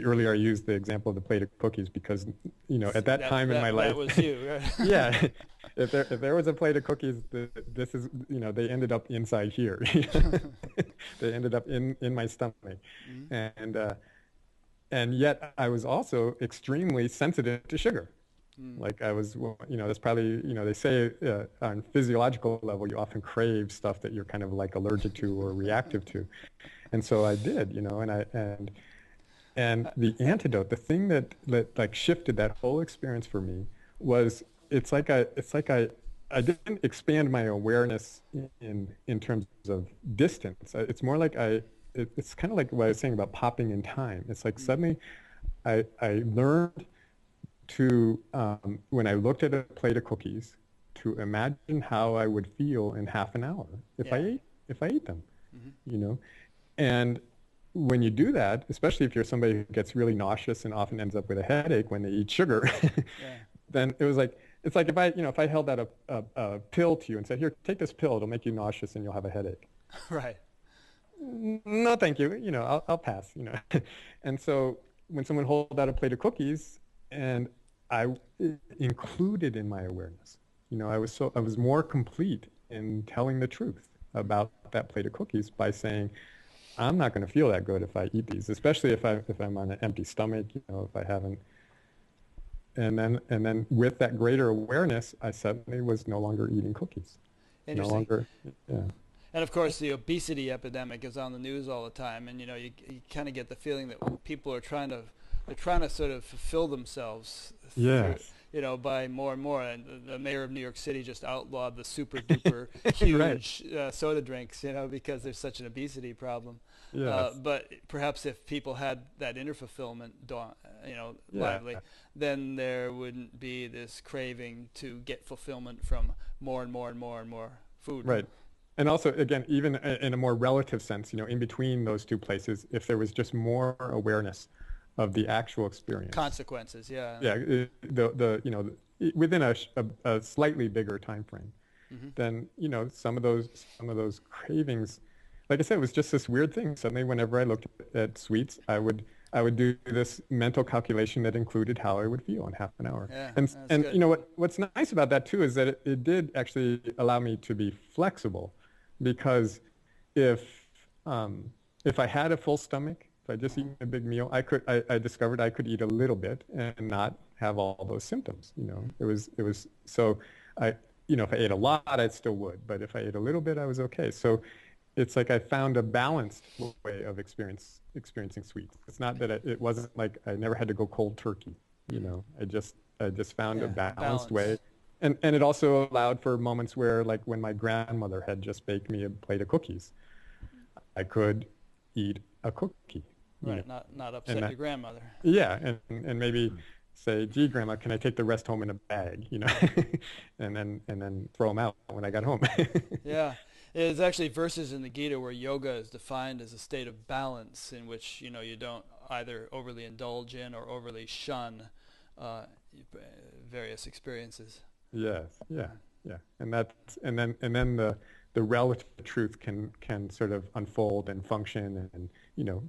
earlier I used the example of the plate of cookies because, you know, at that time in my That life, was you, right? yeah, if there was a plate of cookies, this is, you know, they ended up inside here. They ended up in my stomach, Hmm. and uh, and yet I was also extremely sensitive to sugar. Mm. Like I was, well, you know, that's probably, you know, they say on physiological level, you often crave stuff that you're kind of like allergic to or reactive to. And so I did, you know, and the antidote, the thing that like shifted that whole experience for me was it's like I didn't expand my awareness in terms of distance. It's more like it's kind of like what I was saying about popping in time. It's like Mm. suddenly I learned to when I looked at a plate of cookies to imagine how I would feel in half an hour Yeah. if I ate them, Hmm. you know. And when you do that, especially if you're somebody who gets really nauseous and often ends up with a headache when they eat sugar, Yeah. then it's like if I, you know, if I held out a pill to you and said, here, take this pill, it'll make you nauseous and you'll have a headache. Right. No, thank you. You know, I'll pass, you know. And so when someone holds out a plate of cookies and I included in my awareness, you know, I was more complete in telling the truth about that plate of cookies by saying, I'm not going to feel that good if I eat these, especially if I'm on an empty stomach, you know, if I haven't. And then with that greater awareness, I suddenly was no longer eating cookies. No Interesting. longer, yeah. And of course, the obesity epidemic is on the news all the time, and you kind of get the feeling that people are trying to sort of fulfill themselves through, Yes. by more and more. And the mayor of New York City just outlawed the super duper Right. huge soda drinks, because there's such an obesity problem. Yes. But perhaps if people had that inner fulfillment, Yeah. lively, then there wouldn't be this craving to get fulfillment from more and more and more and more food. Right. And also, again, even in a more relative sense, you know, in between those two places, if there was just more awareness of the actual experience, Consequences, yeah. yeah, you know, within a slightly bigger time frame, Hmm. then, you know, some of those cravings, like I said, it was just this weird thing. Suddenly, whenever I looked at sweets, I would do this mental calculation that included how I would feel in half an hour. Yeah, that's And you good. know what's nice about that too is that it did actually allow me to be flexible, because if um, if I had a full stomach, if I just Uh-huh. eaten a big meal, I discovered I could eat a little bit and not have all those symptoms. You know, Mhm. it was so I you know, if I ate a lot, I still would, but if I ate a little bit, I was okay. So it's like I found a balanced way of experiencing sweets. It's not that it wasn't like I never had to go cold turkey. You Mhm. know, I just found a Yeah, a balanced way, balance. and it also allowed for moments where, like when my grandmother had just baked me a plate of cookies, I could eat a cookie. You know, Right, not and upset that, your grandmother. yeah, and maybe say, gee, Grandma, can I take the rest home in a bag? You know, and then throw them out when I got home. Yeah, there's actually verses in the Gita where yoga is defined as a state of balance in which you don't either overly indulge in or overly shun uh, various experiences. Yes, yeah, Uh, yeah, and then the relative truth can sort of unfold and function and, you know,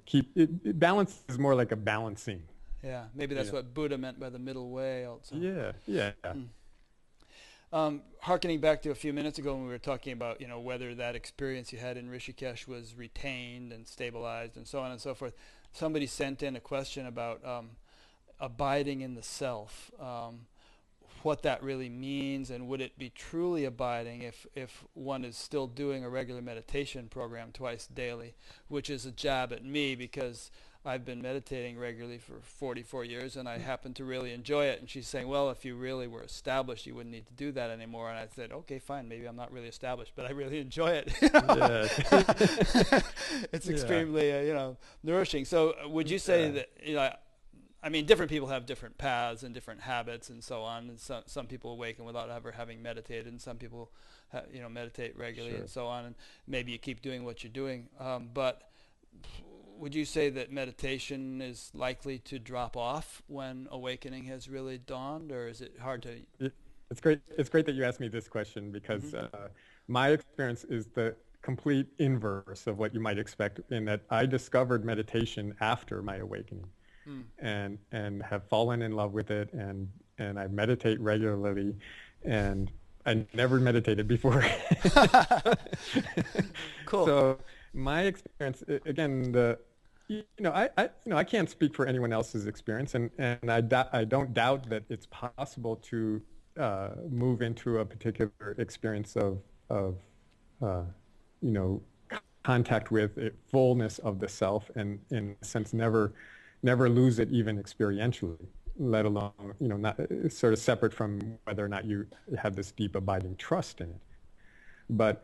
balance is more like a balancing. yeah, maybe You that's know, what Buddha meant by the middle way also. yeah, yeah, Hmm. Harkening back to a few minutes ago when we were talking about, whether that experience you had in Rishikesh was retained and stabilized and so on and so forth, somebody sent in a question about abiding in the self, what that really means, and would it be truly abiding if one is still doing a regular meditation program twice daily, which is a jab at me because I've been meditating regularly for 44 years and I happen to really enjoy it. And she's saying, well, if you really were established, you wouldn't need to do that anymore. And I said, okay, fine, maybe I'm not really established, but I really enjoy it. yes, It's yeah, extremely, nourishing. So would you say yeah, that, I mean, different people have different paths and different habits and so on. And some people awaken without ever having meditated, and some people, meditate regularly and sure. so on. And maybe you keep doing what you're doing. But would you say that meditation is likely to drop off when awakening has really dawned, or is it hard to? It's great that you asked me this question because Hmm. my experience is the complete inverse of what you might expect in that I discovered meditation after my awakening Mm. and have fallen in love with it and I meditate regularly and I never meditated before. Cool. So my experience, again, I can't speak for anyone else's experience, and I don't doubt that it's possible to move into a particular experience of uh, you know, contact with it, fullness of the self, and in a sense, never lose it even experientially, let alone, not sort of separate from whether or not you have this deep abiding trust in it. But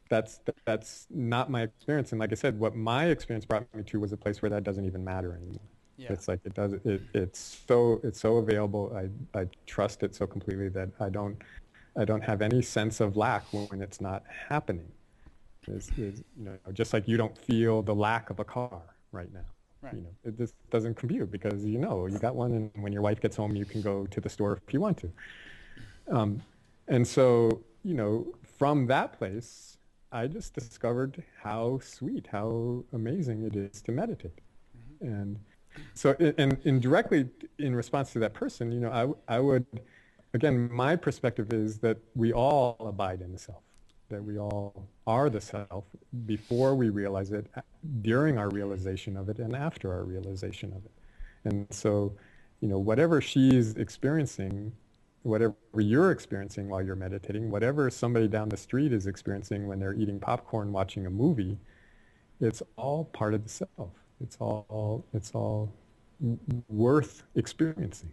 that's not my experience. And like I said, what my experience brought me to was a place where that doesn't even matter anymore. Yeah. It's like it's so available. I trust it so completely that I don't have any sense of lack when it's not happening. Just like you don't feel the lack of a car right now. Right. It just doesn't compute because you got one, and when your wife gets home, you can go to the store if you want to. Um, and so, from that place, I just discovered how sweet, how amazing it is to meditate. Hmm. And so, and directly in response to that person, I would, again, my perspective is that we all abide in the self, that we all are the self before we realize it, during our realization of it, and after our realization of it. And so, whatever she's experiencing, whatever you're experiencing while you're meditating, whatever somebody down the street is experiencing when they're eating popcorn watching a movie, it's all part of the self. It's all worth experiencing.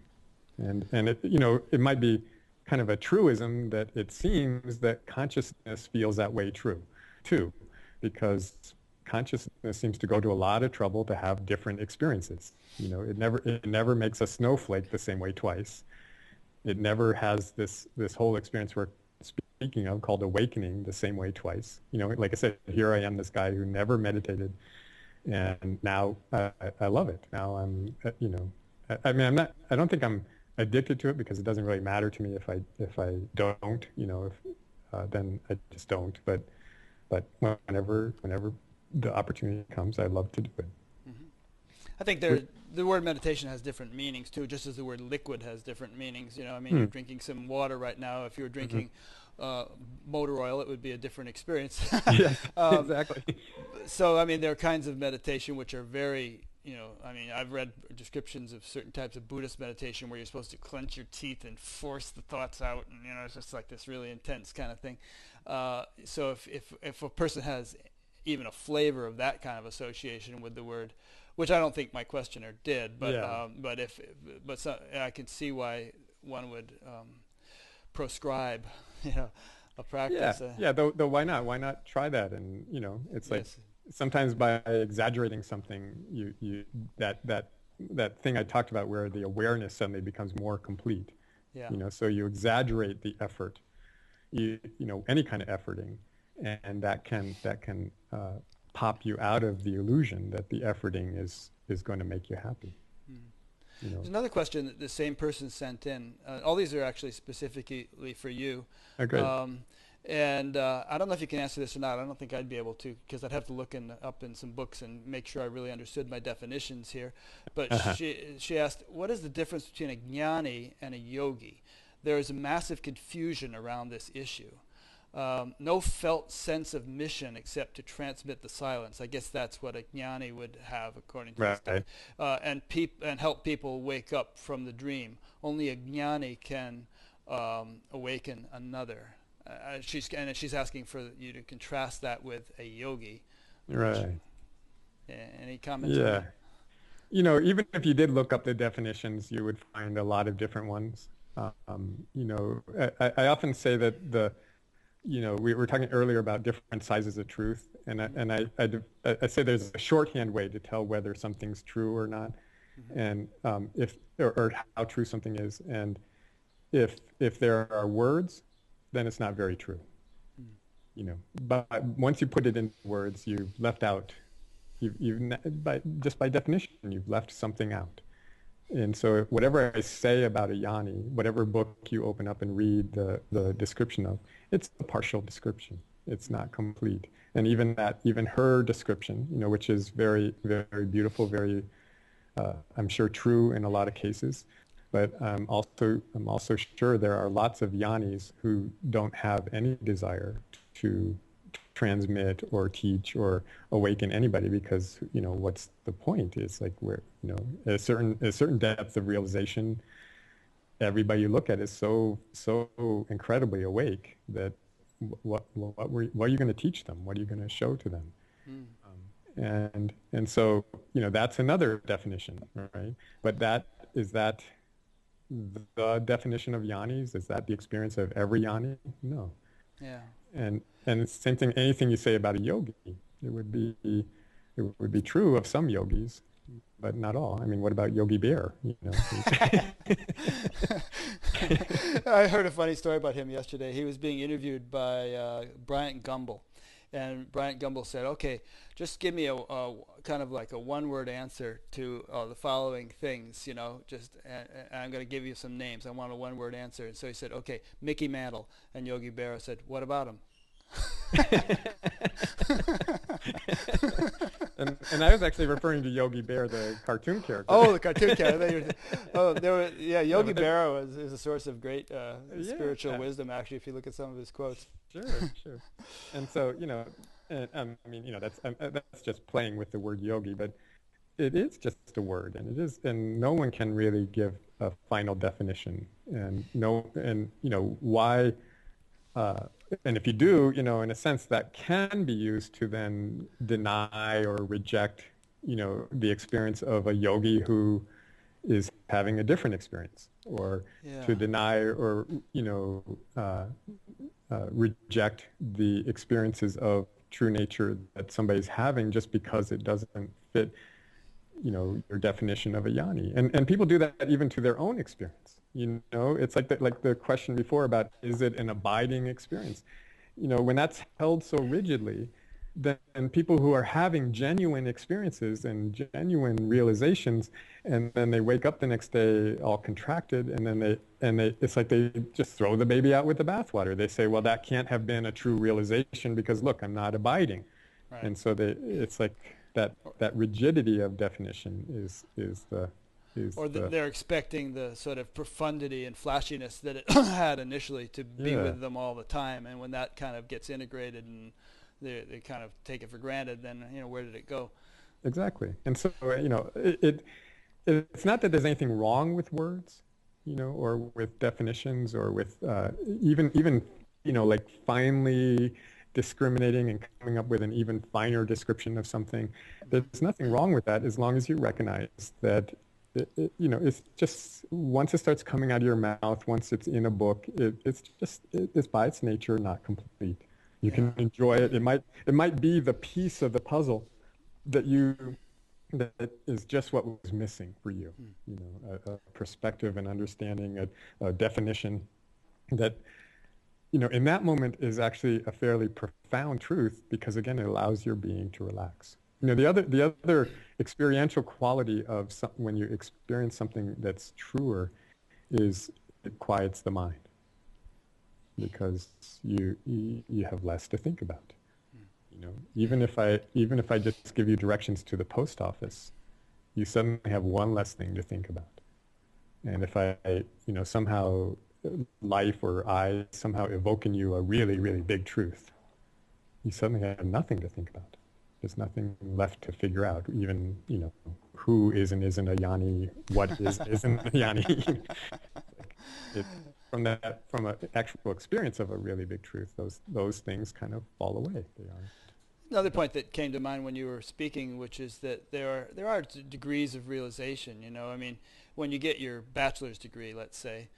And it might be kind of a truism that it seems that consciousness feels that way too, because consciousness seems to go to a lot of trouble to have different experiences. It never makes a snowflake the same way twice. It never has this whole experience we're speaking of called awakening the same way twice. Like I said, here I am, this guy who never meditated, and now I love it. Now I mean, I don't think I'm addicted to it because it doesn't really matter to me if I don't, then I just don't. But whenever the opportunity comes, I love to do it. Hmm. I think the word meditation has different meanings too, just as the word liquid has different meanings. I mean, you're Hmm. drinking some water right now. If you were Hmm. drinking motor oil, it would be a different experience. Yes, um, exactly. so, I mean, there are kinds of meditation which are very, I mean, I've read descriptions of certain types of Buddhist meditation where you're supposed to clench your teeth and force the thoughts out, and it's just like this really intense kind of thing. So if a person has even a flavor of that kind of association with the word, which I don't think my questioner did, but Yeah. I can see why one would proscribe, a Yeah, practice. yeah. Though, why not? Why not try that? And it's like Yes. sometimes by exaggerating something, that thing I talked about, where the awareness suddenly becomes more complete. Yeah. So you exaggerate the effort, any kind of efforting, and that can pop you out of the illusion that the efforting is going to make you happy. Mm. You know. There's another question that the same person sent in. All these are actually specifically for you. Oh, great. Um, and I don't know if you can answer this or not. I don't think I'd be able to because I'd have to look up in some books and make sure I really understood my definitions here. But Uh-huh. she asked, what is the difference between a jnani and a yogi? There is a massive confusion around this issue. No felt sense of mission except to transmit the silence. I guess that's what a jnani would have, according to this stuff. Right. And help people wake up from the dream. Only a jnani can awaken another. She's asking for you to contrast that with a yogi. Which, Right. any comments on Yeah. that? Even if you did look up the definitions, you would find a lot of different ones. I often say that we were talking earlier about different sizes of truth, and Mm-hmm. I say there's a shorthand way to tell whether something's true or not, Mm-hmm. and if or how true something is, and if there are words, then it's not very true. But once you put it in words, you've left out, just by definition, you've left something out. And so whatever I say about a yoni, whatever book you open up and read the description of, it's a partial description. It's not complete. And even her description, which is very, very beautiful, very, I'm sure true in a lot of cases. But I'm also sure there are lots of yanis who don't have any desire to transmit or teach or awaken anybody because what's the point? It's like we're a certain depth of realization, everybody you look at is so incredibly awake that what are you going to teach them? What are you going to show to them? Mm. And so that's another definition, right? But that the definition of yanis? Is that the experience of every yani? No. Yeah. And it's the same thing, anything you say about a yogi, it would be true of some yogis, but not all. I mean, what about Yogi Bear? I heard a funny story about him yesterday. He was being interviewed by Bryant Gumbel. And Bryant Gumbel said, okay, just give me a kind of like a one-word answer to the following things, and I'm going to give you some names. I want a one-word answer. And so he said, okay, Mickey Mantle. And Yogi Berra said, what about him? and I was actually referring to Yogi Bear, the cartoon character. Oh, the cartoon character. Yogi Berra is a source of great spiritual wisdom, actually, if you look at some of his quotes. Sure. And so, that's just playing with the word yogi, but it is just a word, and no one can really give a final definition, and why. And if you do, in a sense, that can be used to then deny or reject, the experience of a yogi who is having a different experience, or to deny or, reject the experiences of true nature that somebody's having just because it doesn't fit, your definition of a yani. And people do that even to their own experience. It's like the question before about, is it an abiding experience? When that's held so rigidly, then people who are having genuine experiences and genuine realizations, and then they wake up the next day all contracted, and then it's like they just throw the baby out with the bathwater. They say, well, that can't have been a true realization because look, I'm not abiding. Right. And so it's like that rigidity of definition is they're expecting the sort of profundity and flashiness that it had initially to be with them all the time, and when that kind of gets integrated and they kind of take it for granted, then where did it go? Exactly. And so it's not that there's anything wrong with words, or with definitions, or with even like finely discriminating and coming up with an even finer description of something. There's nothing wrong with that as long as you recognize that it's just, once it starts coming out of your mouth, once it's in a book, it's by its nature not complete. You can enjoy it. It might be the piece of the puzzle that is just what was missing for you. A perspective, an understanding, a definition that, in that moment is actually a fairly profound truth, because again, it allows your being to relax. The other experiential quality of when you experience something that's truer is it quiets the mind, because you have less to think about. Even if I just give you directions to the post office, you suddenly have one less thing to think about. And if I somehow life or I somehow evoke in you a really, really big truth, you suddenly have nothing to think about. There's nothing left to figure out, even, who is and isn't a yani, what is and isn't a yani. From an actual experience of a really big truth, those things kind of fall away. They are. Another point that came to mind when you were speaking, which is that there are degrees of realization. I mean, when you get your bachelor's degree, let's say,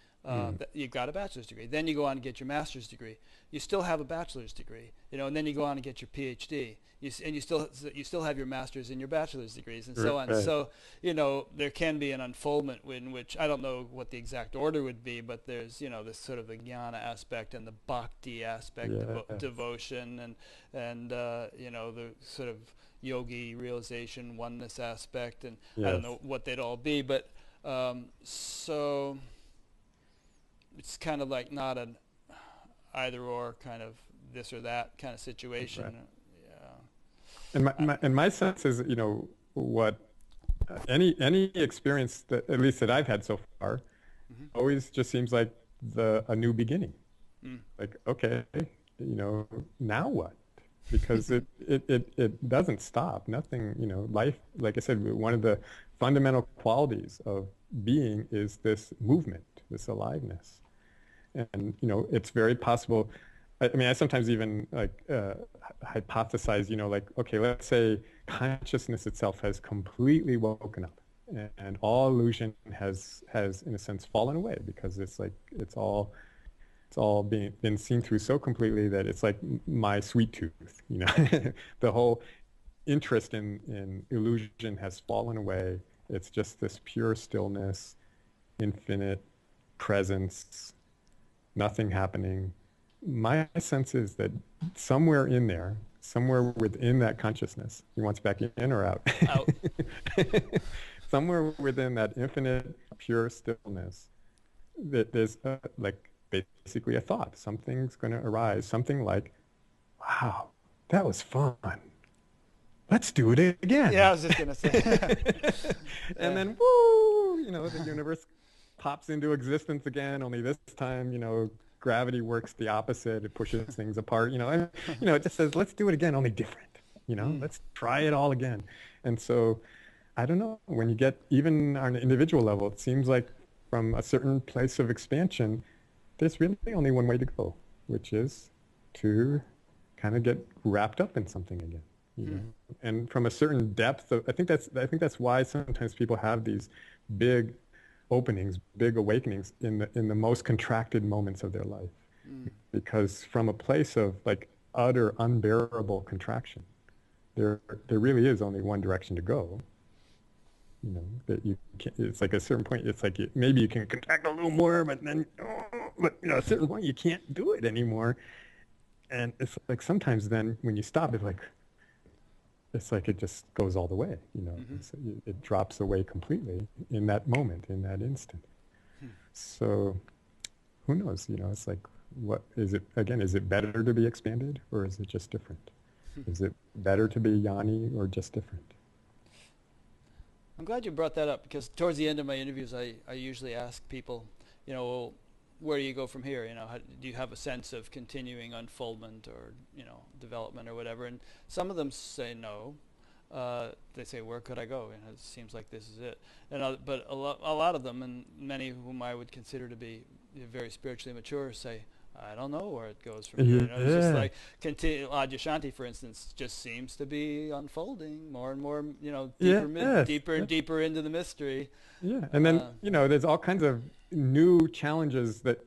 you've got a bachelor's degree. Then you go on and get your master's degree. You still have a bachelor's degree, and then you go on and get your PhD. You still have your master's and your bachelor's degrees, and so on. Right. So there can be an unfoldment in which I don't know what the exact order would be, but there's this sort of the jnana aspect and the bhakti aspect, devotion, and the sort of yogi realization, oneness aspect, and I don't know what they'd all be, but So it's kind of like not an either or kind of this or that kind of situation. Right. Yeah. And my sense is, what any experience that at least that I've had so far Mm-hmm. always just seems like a new beginning. Mm. Like, okay, now what? Because it doesn't stop. Nothing, life, like I said, one of the fundamental qualities of being is this movement, this aliveness. And, it's very possible. I mean, I sometimes even like hypothesize, like, okay, let's say consciousness itself has completely woken up and all illusion has in a sense fallen away because it's like it's all been seen through so completely that it's like my sweet tooth, the whole interest in illusion has fallen away. It's just this pure stillness, infinite presence, nothing happening. My sense is that somewhere in there, somewhere within that consciousness, he wants back in or out? Out. Somewhere within that infinite pure stillness, that there's like basically a thought. Something's going to arise. Something like, wow, that was fun. Let's do it Yeah, I again. was just gonna say. And Yeah. then, woo, the universe pops into existence again, only this time, gravity works the opposite. It pushes things apart, and, it just says, let's do it again, only different, Mm. let's try it all again. And so, I don't know, when you get even on an individual level, it seems like from a certain place of expansion, there's really only one way to go, which is to kind of get wrapped up in something again, you know. Mm. And from a certain depth of, I think that's why sometimes people have these big openings, big awakenings in the most contracted moments of their life, Mm. because from a place of like utter unbearable contraction, there really is only one direction to go. That you can, it's like a certain point, it's like maybe you can contract a little more, but then, but at a certain point you can't do it anymore. And it's like sometimes then when you stop, it's like it just goes all the way, Mm-hmm. it drops away completely in that moment, in that instant. Hmm. So who knows, it's like, what is it, again, is it better to be expanded or is it just different? Hmm. Is it better to be Yanni or just different? I'm glad you brought that up because towards the end of my interviews, I usually ask people, well, where do you go from here? Do you have a sense of continuing unfoldment or, development or whatever? And some of them say no. They say, where could I go? And it seems like this is it. But a lot of them, and many whom I would consider to be very spiritually mature, say, I don't know where it goes from here. It's just Yeah. like Adyashanti, for instance, just seems to be unfolding more and more, Yeah. deeper and deeper into the mystery. Yeah, and then Uh, there's all kinds of new challenges that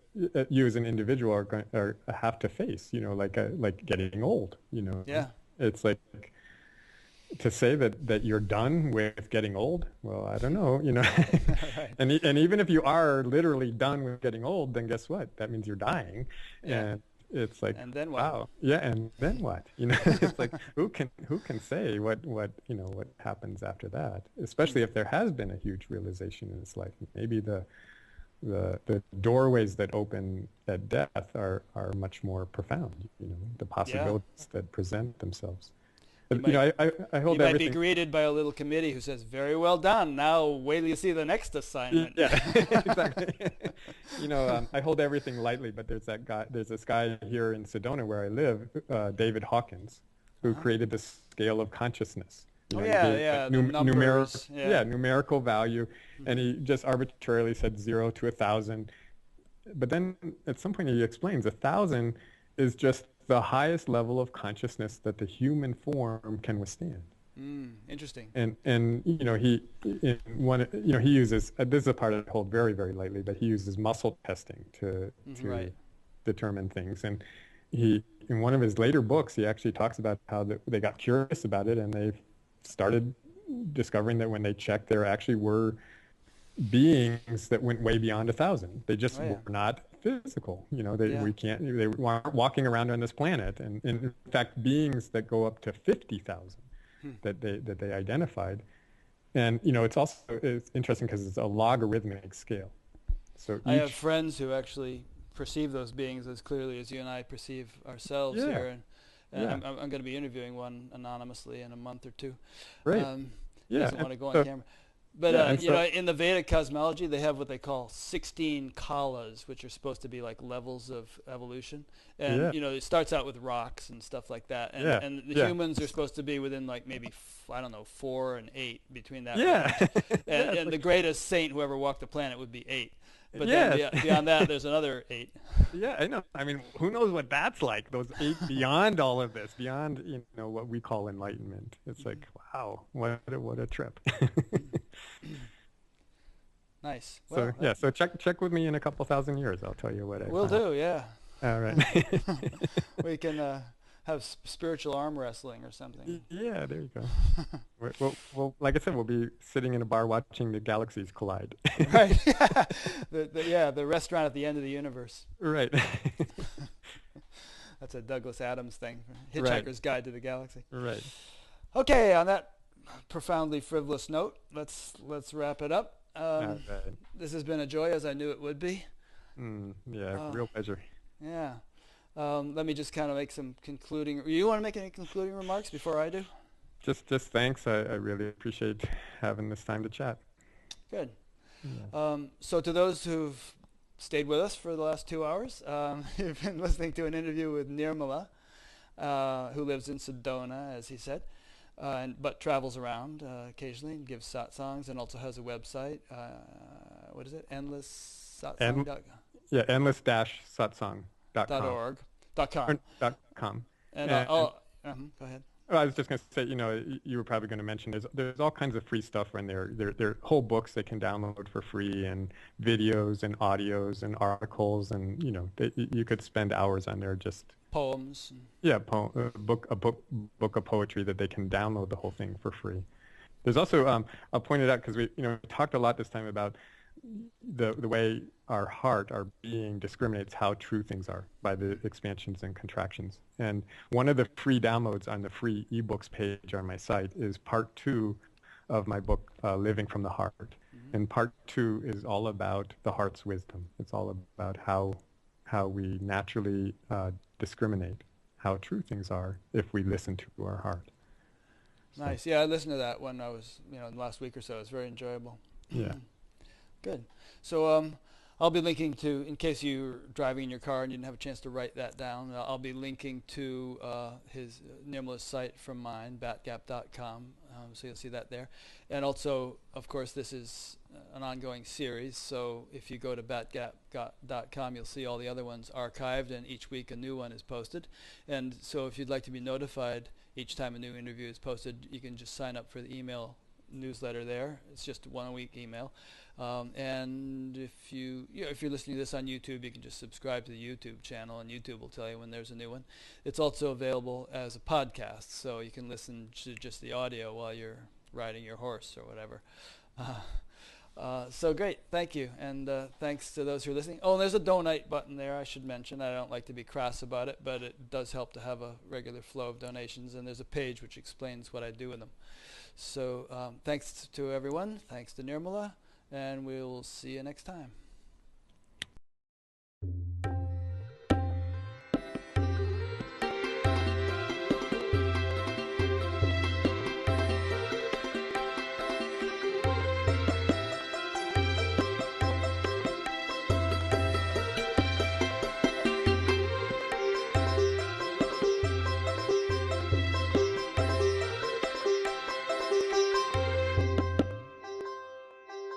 you as an individual have to face. Like getting old. yeah, It's like to say that you're done with getting old. Well, I don't know. right. And even if you are literally done with getting old, then guess what? That means you're dying, Yeah, and it's like, and then what? wow, yeah, and then what? It's like who can say what happens after that? Hmm. Especially if there has been a huge realization in his life. Maybe the doorways that open at death are much more profound. The Yeah, possibilities that present themselves. you But might I you hold might be everything. greeted by a little committee who says, "Very well done. Now wait till you see the next assignment." Yeah, exactly. I hold everything lightly, but there's this guy here in Sedona where I live, David Hawkins, who Uh-huh. created the scale of consciousness. Oh He yeah, gave yeah, the numbers. Yeah. numerical value, and Hmm. he just arbitrarily said 0 to 1,000. But then at some point he explains 1,000 is just the highest level of consciousness that the human form can withstand. Interesting. And he in one he uses, this is a part I hold very, very lightly, but he uses muscle testing to Mhm. to Right. determine things. And he, in one of his later books, he actually talks about how they got curious about it and they started discovering that when they checked, there actually were beings that went way beyond 1,000. They just Oh yeah. were not physical. Yeah. They weren't walking around on this planet. And in fact, beings that go up to 50,000 Hmm. that they identified, And, it's interesting because it's a logarithmic scale. So I have each, friends who actually perceive those beings as clearly as you and I perceive ourselves yeah, here, and yeah, I'm going to be interviewing one anonymously in a month or two. great. He Yeah. doesn't And want to go on so, camera. But yeah. And so, in the Vedic cosmology, they have what they call 16 kalas, which are supposed to be like levels of evolution. And yeah, it starts out with rocks and stuff like that. And yeah, and the yeah, humans are supposed to be within like maybe I don't know 4 and 8 between that yeah, range. yeah, And it's the like, greatest saint who ever walked the planet would be 8. But then yes. beyond that, there's another 8. Yeah, I know. I mean, who knows what that's like? Those eight beyond all of this, beyond, what we call enlightenment. It's like, wow, what a trip. Nice. So Well, yeah, so check with me in a couple thousand years. I'll tell you what I will found. do. Yeah. All right. We can have spiritual arm wrestling or something. Yeah, there you go. Well, like I said, we'll be sitting in a bar watching the galaxies collide. Right. The restaurant at the end of the universe. Right. That's a Douglas Adams thing. Right. Hitchhiker's Guide to the Galaxy. Right. Okay, on that profoundly frivolous note, let's wrap it up. All right. This has been a joy, as I knew it would be. Yeah, real pleasure. Yeah. Let me just kind of make some concluding. You want to make any concluding remarks before I do? Just thanks. I really appreciate having this time to chat. Good. Yeah. So to those who've stayed with us for the last 2 hours, you've been listening to an interview with Nirmala, who lives in Sedona, as he said, but travels around occasionally and gives satsangs, and also has a website. What is it? Yeah, endless-satsang.com. .org. .com. .com. And And- go ahead. Oh, I was just going to say, you were probably going to mention there's all kinds of free stuff on there. There are whole books they can download for free, and videos and audios and articles, and you could spend hours on there just Poems. yeah, a book of poetry that they can download the whole thing for free. There's also I'll point it out because we talked a lot this time about the way our heart, our being, discriminates how true things are by the expansions and contractions. And one of the free downloads on the free ebooks page on my site is part 2 of my book, Living from the Heart. Mm-hmm. And part 2 is all about the heart's wisdom. It's all about how we naturally discriminate how true things are if we listen to our heart. So, Nice. Yeah, I listened to that when I was, the last week or so. It was very enjoyable. yeah. Good. So I'll be linking to, in case you're driving in your car and you didn't have a chance to write that down, I'll be linking to his Nirmala's site from mine, batgap.com, so you'll see that there. And also, of course, this is an ongoing series, so if you go to batgap.com, you'll see all the other ones archived, and each week a new one is posted. And so if you'd like to be notified each time a new interview is posted, you can just sign up for the email newsletter there. It's just 1 a week email. And if you're listening to this on YouTube, you can just subscribe to the YouTube channel, and YouTube will tell you when there's a new one. It's also available as a podcast, so you can listen to just the audio while you're riding your horse or whatever. So great, thank you, and thanks to those who are listening. Oh, and there's a donate button there, I should mention. I don't like to be crass about it, but it does help to have a regular flow of donations, and there's a page which explains what I do with them. So thanks to everyone, thanks to Nirmala, and we'll see you next time.